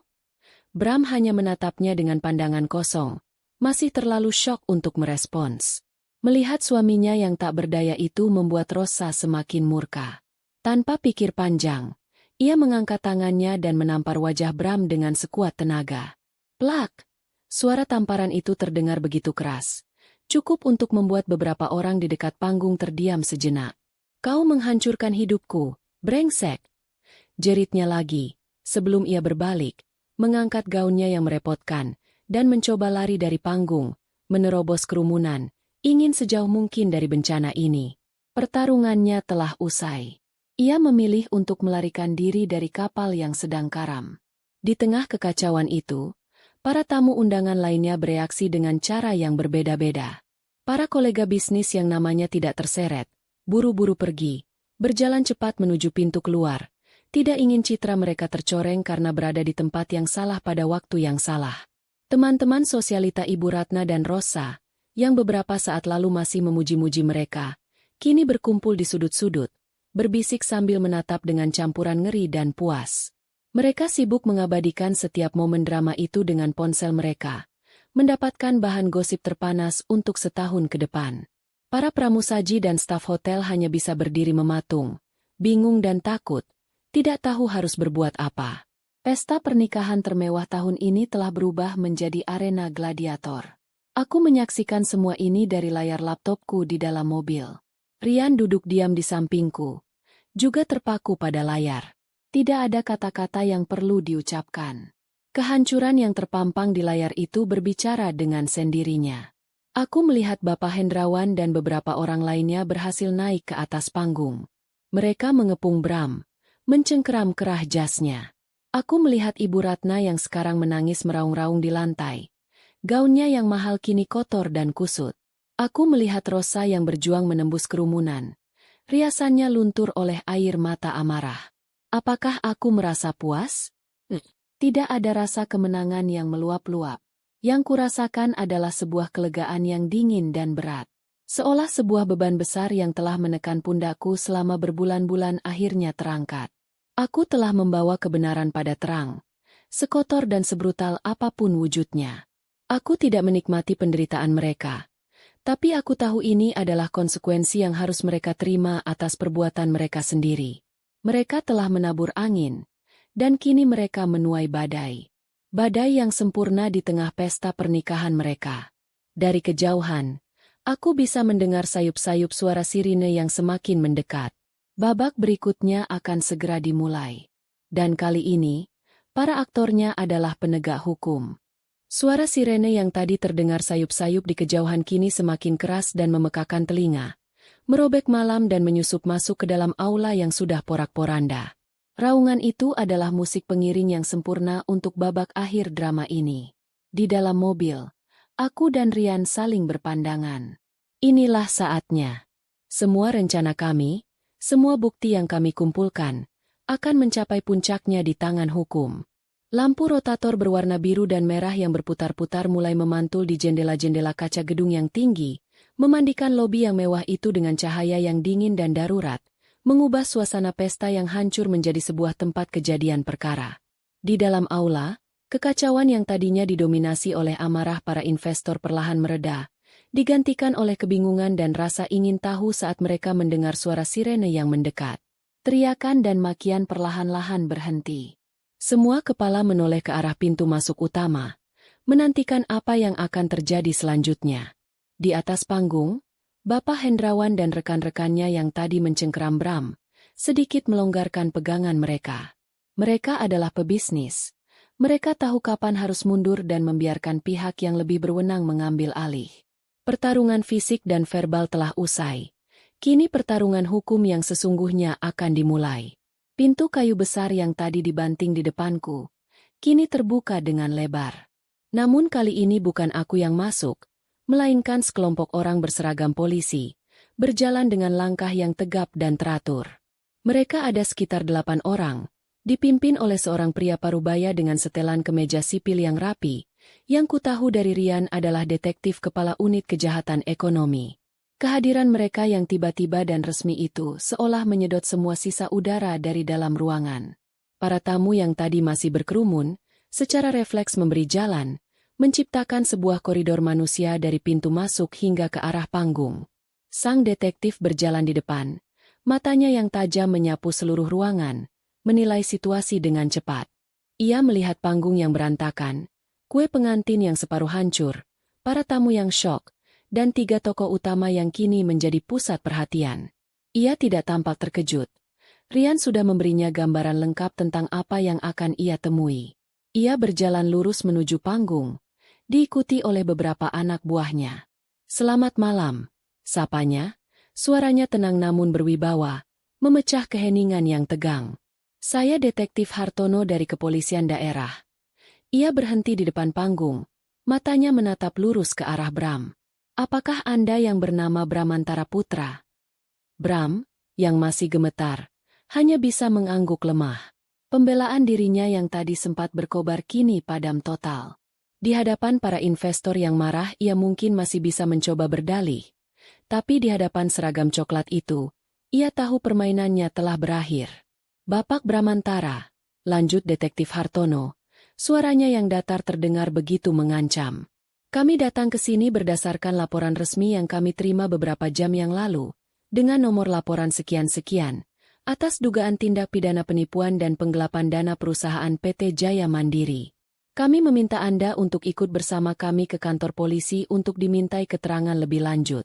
S1: Bram hanya menatapnya dengan pandangan kosong, masih terlalu syok untuk merespons. Melihat suaminya yang tak berdaya itu membuat Rosa semakin murka. Tanpa pikir panjang, ia mengangkat tangannya dan menampar wajah Bram dengan sekuat tenaga. Plak! Suara tamparan itu terdengar begitu keras, cukup untuk membuat beberapa orang di dekat panggung terdiam sejenak. Kau menghancurkan hidupku, brengsek! Jeritnya lagi, sebelum ia berbalik, mengangkat gaunnya yang merepotkan, dan mencoba lari dari panggung, menerobos kerumunan, ingin sejauh mungkin dari bencana ini. Pertarungannya telah usai. Ia memilih untuk melarikan diri dari kapal yang sedang karam. Di tengah kekacauan itu, para tamu undangan lainnya bereaksi dengan cara yang berbeda-beda. Para kolega bisnis yang namanya tidak terseret, buru-buru pergi, Berjalan cepat menuju pintu keluar. Tidak ingin citra mereka tercoreng karena berada di tempat yang salah pada waktu yang salah. Teman-teman sosialita Ibu Ratna dan Rosa, yang beberapa saat lalu masih memuji-muji mereka, kini berkumpul di sudut-sudut, berbisik sambil menatap dengan campuran ngeri dan puas. Mereka sibuk mengabadikan setiap momen drama itu dengan ponsel mereka, mendapatkan bahan gosip terpanas untuk setahun ke depan. Para pramusaji dan staf hotel hanya bisa berdiri mematung, bingung dan takut, tidak tahu harus berbuat apa. Pesta pernikahan termewah tahun ini telah berubah menjadi arena gladiator. Aku menyaksikan semua ini dari layar laptopku di dalam mobil. Rian duduk diam di sampingku, juga terpaku pada layar. Tidak ada kata-kata yang perlu diucapkan. Kehancuran yang terpampang di layar itu berbicara dengan sendirinya. Aku melihat Bapak Hendrawan dan beberapa orang lainnya berhasil naik ke atas panggung. Mereka mengepung Bram, mencengkeram kerah jasnya. Aku melihat Ibu Ratna yang sekarang menangis meraung-raung di lantai. Gaunnya yang mahal kini kotor dan kusut. Aku melihat Rosa yang berjuang menembus kerumunan. Riasannya luntur oleh air mata amarah. Apakah aku merasa puas? Tidak ada rasa kemenangan yang meluap-luap. Yang kurasakan adalah sebuah kelegaan yang dingin dan berat. Seolah sebuah beban besar yang telah menekan pundakku selama berbulan-bulan akhirnya terangkat. Aku telah membawa kebenaran pada terang, sekotor dan sebrutal apapun wujudnya. Aku tidak menikmati penderitaan mereka, tapi aku tahu ini adalah konsekuensi yang harus mereka terima atas perbuatan mereka sendiri. Mereka telah menabur angin, dan kini mereka menuai badai. Badai yang sempurna di tengah pesta pernikahan mereka. Dari kejauhan, aku bisa mendengar sayup-sayup suara sirine yang semakin mendekat. Babak berikutnya akan segera dimulai. Dan kali ini, para aktornya adalah penegak hukum. Suara sirene yang tadi terdengar sayup-sayup di kejauhan kini semakin keras dan memekakan telinga, merobek malam dan menyusup masuk ke dalam aula yang sudah porak-poranda. Raungan itu adalah musik pengiring yang sempurna untuk babak akhir drama ini. Di dalam mobil, aku dan Rian saling berpandangan. Inilah saatnya. Semua rencana kami, semua bukti yang kami kumpulkan, akan mencapai puncaknya di tangan hukum. Lampu rotator berwarna biru dan merah yang berputar-putar mulai memantul di jendela-jendela kaca gedung yang tinggi, memandikan lobi yang mewah itu dengan cahaya yang dingin dan darurat, mengubah suasana pesta yang hancur menjadi sebuah tempat kejadian perkara. Di dalam aula, kekacauan yang tadinya didominasi oleh amarah para investor perlahan mereda, digantikan oleh kebingungan dan rasa ingin tahu saat mereka mendengar suara sirene yang mendekat. Teriakan dan makian perlahan-lahan berhenti. Semua kepala menoleh ke arah pintu masuk utama, menantikan apa yang akan terjadi selanjutnya. Di atas panggung, Bapak Hendrawan dan rekan-rekannya yang tadi mencengkeram Bram, sedikit melonggarkan pegangan mereka. Mereka adalah pebisnis. Mereka tahu kapan harus mundur dan membiarkan pihak yang lebih berwenang mengambil alih. Pertarungan fisik dan verbal telah usai. Kini pertarungan hukum yang sesungguhnya akan dimulai. Pintu kayu besar yang tadi dibanting di depanku, kini terbuka dengan lebar. Namun kali ini bukan aku yang masuk, melainkan sekelompok orang berseragam polisi, berjalan dengan langkah yang tegap dan teratur. Mereka ada sekitar 8 orang, dipimpin oleh seorang pria parubaya dengan setelan kemeja sipil yang rapi. Yang kutahu dari Rian adalah detektif kepala unit kejahatan ekonomi. Kehadiran mereka yang tiba-tiba dan resmi itu seolah menyedot semua sisa udara dari dalam ruangan. Para tamu yang tadi masih berkerumun, secara refleks memberi jalan, menciptakan sebuah koridor manusia dari pintu masuk hingga ke arah panggung. Sang detektif berjalan di depan, matanya yang tajam menyapu seluruh ruangan, menilai situasi dengan cepat. Ia melihat panggung yang berantakan, kue pengantin yang separuh hancur, para tamu yang syok, dan 3 tokoh utama yang kini menjadi pusat perhatian. Ia tidak tampak terkejut. Rian sudah memberinya gambaran lengkap tentang apa yang akan ia temui. Ia berjalan lurus menuju panggung, diikuti oleh beberapa anak buahnya. "Selamat malam," sapanya, suaranya tenang namun berwibawa, memecah keheningan yang tegang. "Saya Detektif Hartono dari Kepolisian Daerah." Ia berhenti di depan panggung, matanya menatap lurus ke arah Bram. "Apakah Anda yang bernama Bramantara Putra?" "Bram," yang masih gemetar, hanya bisa mengangguk lemah. Pembelaan dirinya yang tadi sempat berkobar kini padam total. Di hadapan para investor yang marah ia mungkin masih bisa mencoba berdalih. Tapi di hadapan seragam coklat itu, ia tahu permainannya telah berakhir. Bapak Bramantara, lanjut Detektif Hartono, suaranya yang datar terdengar begitu mengancam. Kami datang ke sini berdasarkan laporan resmi yang kami terima beberapa jam yang lalu, dengan nomor laporan sekian-sekian, atas dugaan tindak pidana penipuan dan penggelapan dana perusahaan PT Jaya Mandiri. Kami meminta Anda untuk ikut bersama kami ke kantor polisi untuk dimintai keterangan lebih lanjut.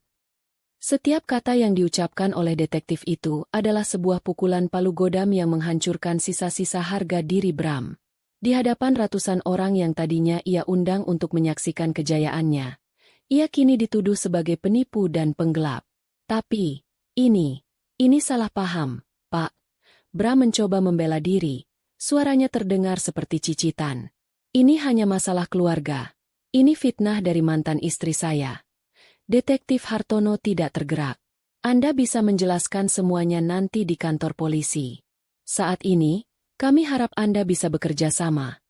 S1: Setiap kata yang diucapkan oleh detektif itu adalah sebuah pukulan palu godam yang menghancurkan sisa-sisa harga diri Bram. Di hadapan ratusan orang yang tadinya ia undang untuk menyaksikan kejayaannya, ia kini dituduh sebagai penipu dan penggelap. Tapi, ini salah paham, Pak. Bram mencoba membela diri, suaranya terdengar seperti cicitan. Ini hanya masalah keluarga. Ini fitnah dari mantan istri saya. Detektif Hartono tidak tergerak. Anda bisa menjelaskan semuanya nanti di kantor polisi. Saat ini, kami harap Anda bisa bekerja sama.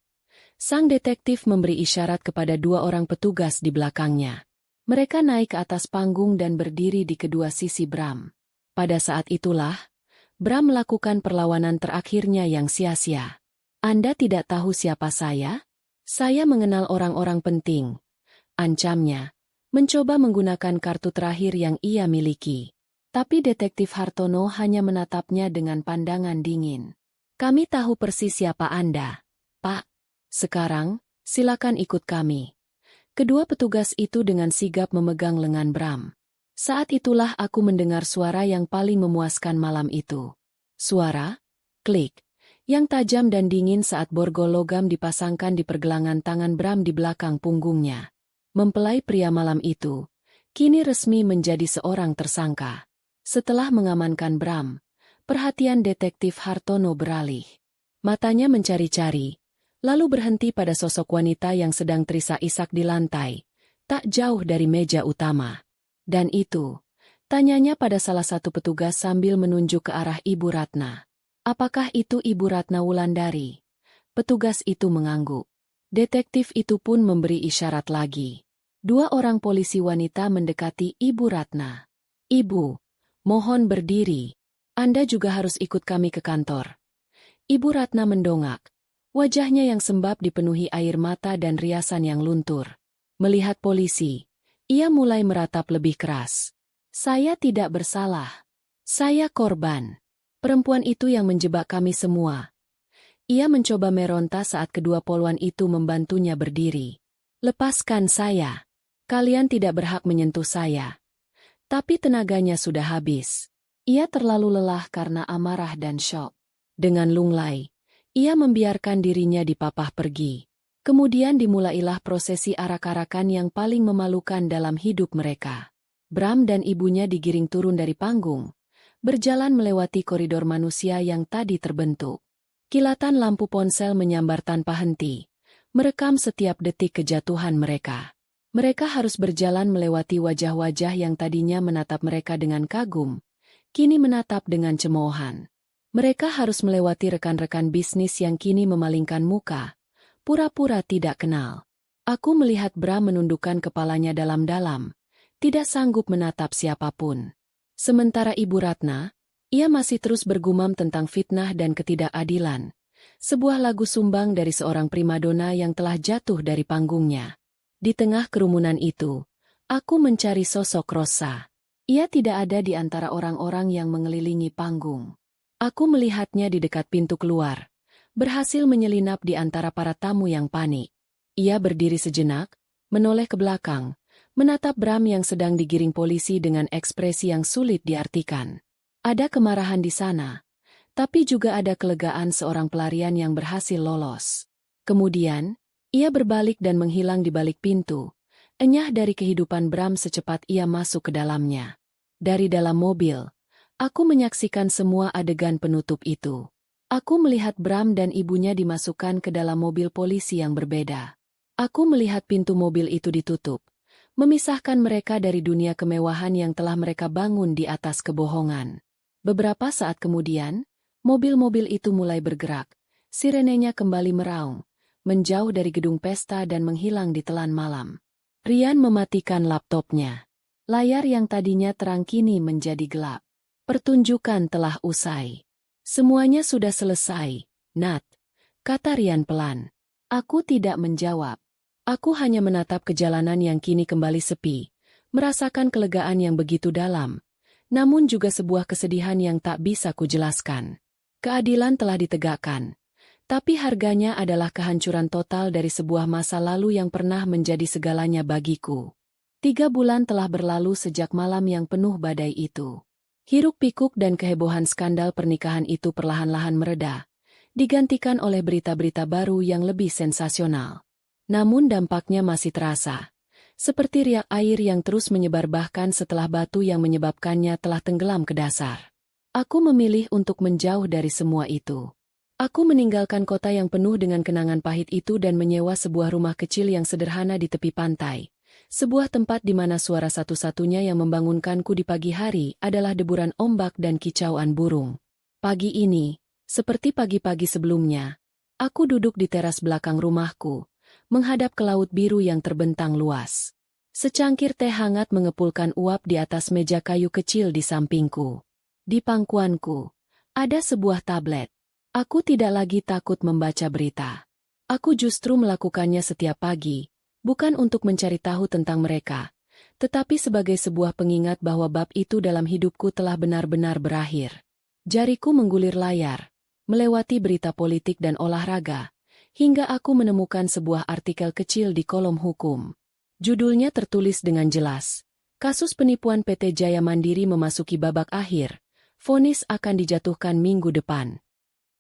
S1: Sang detektif memberi isyarat kepada dua orang petugas di belakangnya. Mereka naik ke atas panggung dan berdiri di kedua sisi Bram. Pada saat itulah, Bram melakukan perlawanan terakhirnya yang sia-sia. Anda tidak tahu siapa saya? Saya mengenal orang-orang penting. Ancamnya, mencoba menggunakan kartu terakhir yang ia miliki. Tapi Detektif Hartono hanya menatapnya dengan pandangan dingin. Kami tahu persis siapa Anda, Pak. Sekarang, silakan ikut kami. Kedua petugas itu dengan sigap memegang lengan Bram. Saat itulah aku mendengar suara yang paling memuaskan malam itu. Suara, klik, yang tajam dan dingin saat borgol logam dipasangkan di pergelangan tangan Bram di belakang punggungnya. Mempelai pria malam itu, kini resmi menjadi seorang tersangka. Setelah mengamankan Bram, perhatian Detektif Hartono beralih. Matanya mencari-cari, lalu berhenti pada sosok wanita yang sedang terisak-isak di lantai, tak jauh dari meja utama. Dan itu, tanyanya pada salah satu petugas sambil menunjuk ke arah Ibu Ratna. Apakah itu Ibu Ratna Wulandari? Petugas itu mengangguk. Detektif itu pun memberi isyarat lagi. Dua orang polisi wanita mendekati Ibu Ratna. Ibu, mohon berdiri. Anda juga harus ikut kami ke kantor. Ibu Ratna mendongak. Wajahnya yang sembab dipenuhi air mata dan riasan yang luntur. Melihat polisi, ia mulai meratap lebih keras. Saya tidak bersalah. Saya korban. Perempuan itu yang menjebak kami semua. Ia mencoba meronta saat kedua poluan itu membantunya berdiri. Lepaskan saya. Kalian tidak berhak menyentuh saya. Tapi tenaganya sudah habis. Ia terlalu lelah karena amarah dan syok. Dengan lunglai, ia membiarkan dirinya dipapah pergi. Kemudian dimulailah prosesi arak-arakan yang paling memalukan dalam hidup mereka. Bram dan ibunya digiring turun dari panggung, berjalan melewati koridor manusia yang tadi terbentuk. Kilatan lampu ponsel menyambar tanpa henti, merekam setiap detik kejatuhan mereka. Mereka harus berjalan melewati wajah-wajah yang tadinya menatap mereka dengan kagum, kini menatap dengan cemoohan. Mereka harus melewati rekan-rekan bisnis yang kini memalingkan muka, pura-pura tidak kenal. Aku melihat Bram menundukkan kepalanya dalam-dalam, tidak sanggup menatap siapapun. Sementara Ibu Ratna, ia masih terus bergumam tentang fitnah dan ketidakadilan. Sebuah lagu sumbang dari seorang primadona yang telah jatuh dari panggungnya. Di tengah kerumunan itu, aku mencari sosok Rosa. Ia tidak ada di antara orang-orang yang mengelilingi panggung. Aku melihatnya di dekat pintu keluar, berhasil menyelinap di antara para tamu yang panik. Ia berdiri sejenak, menoleh ke belakang, menatap Bram yang sedang digiring polisi dengan ekspresi yang sulit diartikan. Ada kemarahan di sana, tapi juga ada kelegaan seorang pelarian yang berhasil lolos. Kemudian, ia berbalik dan menghilang di balik pintu, enyah dari kehidupan Bram secepat ia masuk ke dalamnya. Dari dalam mobil, aku menyaksikan semua adegan penutup itu. Aku melihat Bram dan ibunya dimasukkan ke dalam mobil polisi yang berbeda. Aku melihat pintu mobil itu ditutup, memisahkan mereka dari dunia kemewahan yang telah mereka bangun di atas kebohongan. Beberapa saat kemudian, mobil-mobil itu mulai bergerak, sirenenya kembali meraung, menjauh dari gedung pesta dan menghilang di telan malam. Rian mematikan laptopnya. Layar yang tadinya terang kini menjadi gelap. Pertunjukan telah usai. Semuanya sudah selesai, Nat, kata Rian pelan. Aku tidak menjawab. Aku hanya menatap ke jalanan yang kini kembali sepi, merasakan kelegaan yang begitu dalam, namun juga sebuah kesedihan yang tak bisa kujelaskan. Keadilan telah ditegakkan, tapi harganya adalah kehancuran total dari sebuah masa lalu yang pernah menjadi segalanya bagiku. 3 bulan telah berlalu sejak malam yang penuh badai itu. Hiruk-pikuk dan kehebohan skandal pernikahan itu perlahan-lahan mereda, digantikan oleh berita-berita baru yang lebih sensasional. Namun dampaknya masih terasa, seperti riak air yang terus menyebar bahkan setelah batu yang menyebabkannya telah tenggelam ke dasar. Aku memilih untuk menjauh dari semua itu. Aku meninggalkan kota yang penuh dengan kenangan pahit itu dan menyewa sebuah rumah kecil yang sederhana di tepi pantai. Sebuah tempat di mana suara satu-satunya yang membangunkanku di pagi hari adalah deburan ombak dan kicauan burung. Pagi ini, seperti pagi-pagi sebelumnya, aku duduk di teras belakang rumahku, menghadap ke laut biru yang terbentang luas. Secangkir teh hangat mengepulkan uap di atas meja kayu kecil di sampingku. Di pangkuanku, ada sebuah tablet. Aku tidak lagi takut membaca berita. Aku justru melakukannya setiap pagi, bukan untuk mencari tahu tentang mereka, tetapi sebagai sebuah pengingat bahwa bab itu dalam hidupku telah benar-benar berakhir. Jariku menggulir layar, melewati berita politik dan olahraga, hingga aku menemukan sebuah artikel kecil di kolom hukum. Judulnya tertulis dengan jelas, kasus penipuan PT Jaya Mandiri memasuki babak akhir, vonis akan dijatuhkan minggu depan.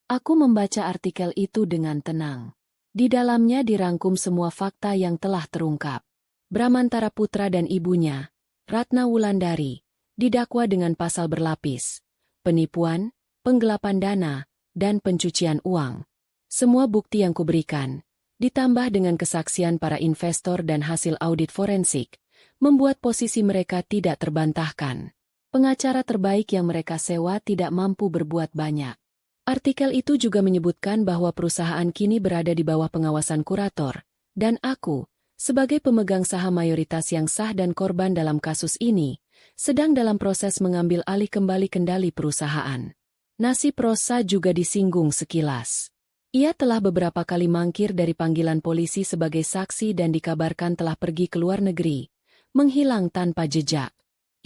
S1: Aku membaca artikel itu dengan tenang. Di dalamnya dirangkum semua fakta yang telah terungkap. Bramantara Putra dan ibunya, Ratna Wulandari, didakwa dengan pasal berlapis, penipuan, penggelapan dana, dan pencucian uang. Semua bukti yang kuberikan, ditambah dengan kesaksian para investor dan hasil audit forensik, membuat posisi mereka tidak terbantahkan. Pengacara terbaik yang mereka sewa tidak mampu berbuat banyak. Artikel itu juga menyebutkan bahwa perusahaan kini berada di bawah pengawasan kurator, dan aku, sebagai pemegang saham mayoritas yang sah dan korban dalam kasus ini, sedang dalam proses mengambil alih kembali kendali perusahaan. Nasib Rosa juga disinggung sekilas. Ia telah beberapa kali mangkir dari panggilan polisi sebagai saksi dan dikabarkan telah pergi ke luar negeri, menghilang tanpa jejak.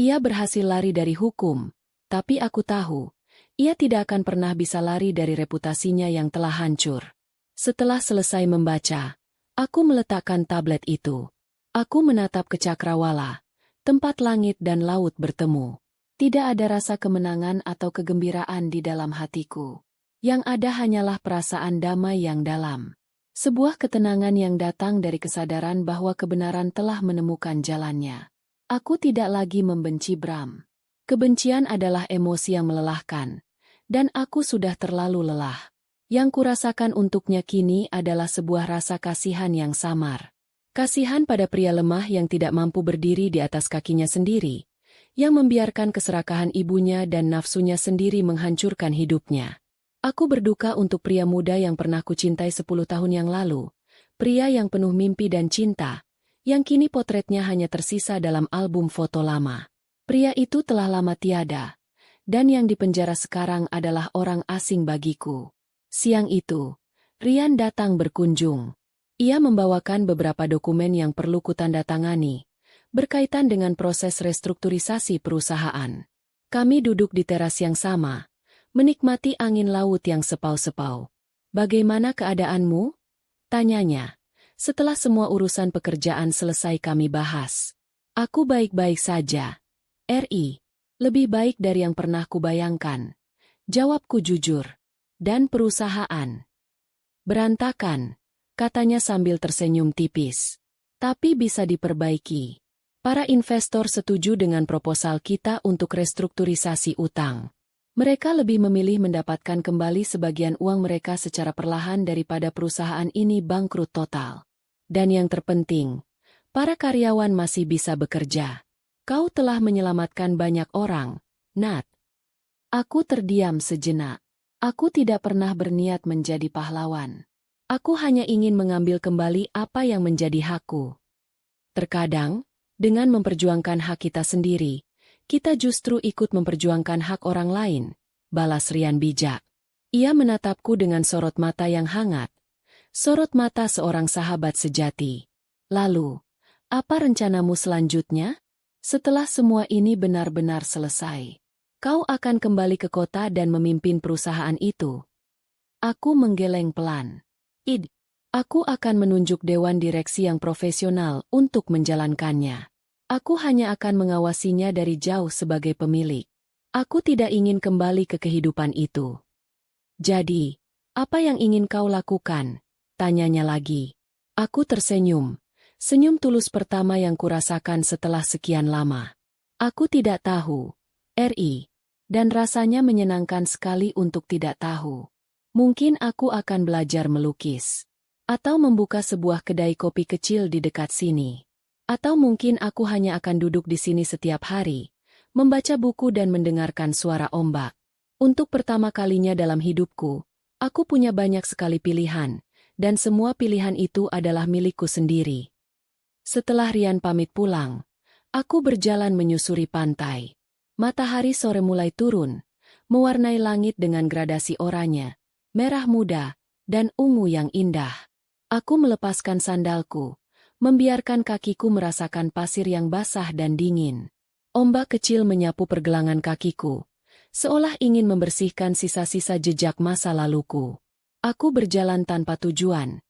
S1: Ia berhasil lari dari hukum, tapi aku tahu, ia tidak akan pernah bisa lari dari reputasinya yang telah hancur. Setelah selesai membaca, aku meletakkan tablet itu. Aku menatap ke cakrawala, tempat langit dan laut bertemu. Tidak ada rasa kemenangan atau kegembiraan di dalam hatiku. Yang ada hanyalah perasaan damai yang dalam. Sebuah ketenangan yang datang dari kesadaran bahwa kebenaran telah menemukan jalannya. Aku tidak lagi membenci Bram. Kebencian adalah emosi yang melelahkan. Dan aku sudah terlalu lelah. Yang kurasakan untuknya kini adalah sebuah rasa kasihan yang samar. Kasihan pada pria lemah yang tidak mampu berdiri di atas kakinya sendiri, yang membiarkan keserakahan ibunya dan nafsunya sendiri menghancurkan hidupnya. Aku berduka untuk pria muda yang pernah kucintai 10 tahun yang lalu, pria yang penuh mimpi dan cinta, yang kini potretnya hanya tersisa dalam album foto lama. Pria itu telah lama tiada. Dan yang dipenjara sekarang adalah orang asing bagiku. Siang itu, Rian datang berkunjung. Ia membawakan beberapa dokumen yang perlu kutandatangani, berkaitan dengan proses restrukturisasi perusahaan. Kami duduk di teras yang sama, menikmati angin laut yang sepau-sepau. "Bagaimana keadaanmu?" tanyanya. Setelah semua urusan pekerjaan selesai kami bahas. "Aku baik-baik saja, Ri. Lebih baik dari yang pernah kubayangkan," jawabku jujur. "Dan perusahaan?" "Berantakan," katanya sambil tersenyum tipis. "Tapi bisa diperbaiki. Para investor setuju dengan proposal kita untuk restrukturisasi utang. Mereka lebih memilih mendapatkan kembali sebagian uang mereka secara perlahan daripada perusahaan ini bangkrut total. Dan yang terpenting, para karyawan masih bisa bekerja. Kau telah menyelamatkan banyak orang, Nat." Aku terdiam sejenak. Aku tidak pernah berniat menjadi pahlawan. Aku hanya ingin mengambil kembali apa yang menjadi hakku. Terkadang, dengan memperjuangkan hak kita sendiri, kita justru ikut memperjuangkan hak orang lain, balas Rian bijak. Ia menatapku dengan sorot mata yang hangat, sorot mata seorang sahabat sejati. Lalu, apa rencanamu selanjutnya? Setelah semua ini benar-benar selesai, kau akan kembali ke kota dan memimpin perusahaan itu. Aku menggeleng pelan. Aku akan menunjuk dewan direksi yang profesional untuk menjalankannya. Aku hanya akan mengawasinya dari jauh sebagai pemilik. Aku tidak ingin kembali ke kehidupan itu. Jadi, apa yang ingin kau lakukan? Tanyanya lagi. Aku tersenyum. Senyum tulus pertama yang kurasakan setelah sekian lama. Aku tidak tahu. RI. Dan rasanya menyenangkan sekali untuk tidak tahu. Mungkin aku akan belajar melukis. Atau membuka sebuah kedai kopi kecil di dekat sini. Atau mungkin aku hanya akan duduk di sini setiap hari, membaca buku dan mendengarkan suara ombak. Untuk pertama kalinya dalam hidupku, aku punya banyak sekali pilihan, dan semua pilihan itu adalah milikku sendiri. Setelah Rian pamit pulang, aku berjalan menyusuri pantai. Matahari sore mulai turun, mewarnai langit dengan gradasi oranye, merah muda, dan ungu yang indah. Aku melepaskan sandalku, membiarkan kakiku merasakan pasir yang basah dan dingin. Ombak kecil menyapu pergelangan kakiku, seolah ingin membersihkan sisa-sisa jejak masa laluku. Aku berjalan tanpa tujuan,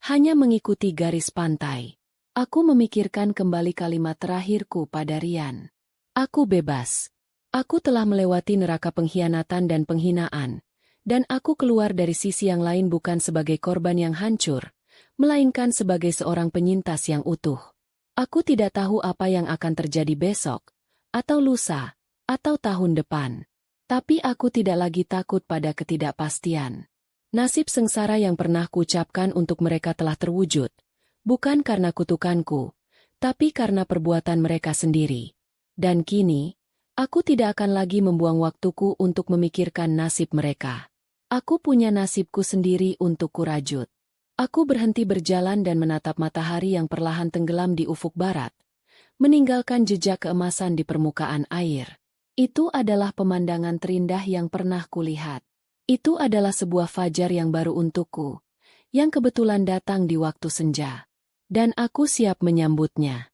S1: hanya mengikuti garis pantai. Aku memikirkan kembali kalimat terakhirku pada Rian. Aku bebas. Aku telah melewati neraka pengkhianatan dan penghinaan, dan aku keluar dari sisi yang lain bukan sebagai korban yang hancur, melainkan sebagai seorang penyintas yang utuh. Aku tidak tahu apa yang akan terjadi besok, atau lusa, atau tahun depan. Tapi aku tidak lagi takut pada ketidakpastian. Nasib sengsara yang pernah kuucapkan untuk mereka telah terwujud, bukan karena kutukanku, tapi karena perbuatan mereka sendiri. Dan kini, aku tidak akan lagi membuang waktuku untuk memikirkan nasib mereka. Aku punya nasibku sendiri untuk kurajut. Aku berhenti berjalan dan menatap matahari yang perlahan tenggelam di ufuk barat, meninggalkan jejak keemasan di permukaan air. Itu adalah pemandangan terindah yang pernah kulihat. Itu adalah sebuah fajar yang baru untukku, yang kebetulan datang di waktu senja. Dan aku siap menyambutnya.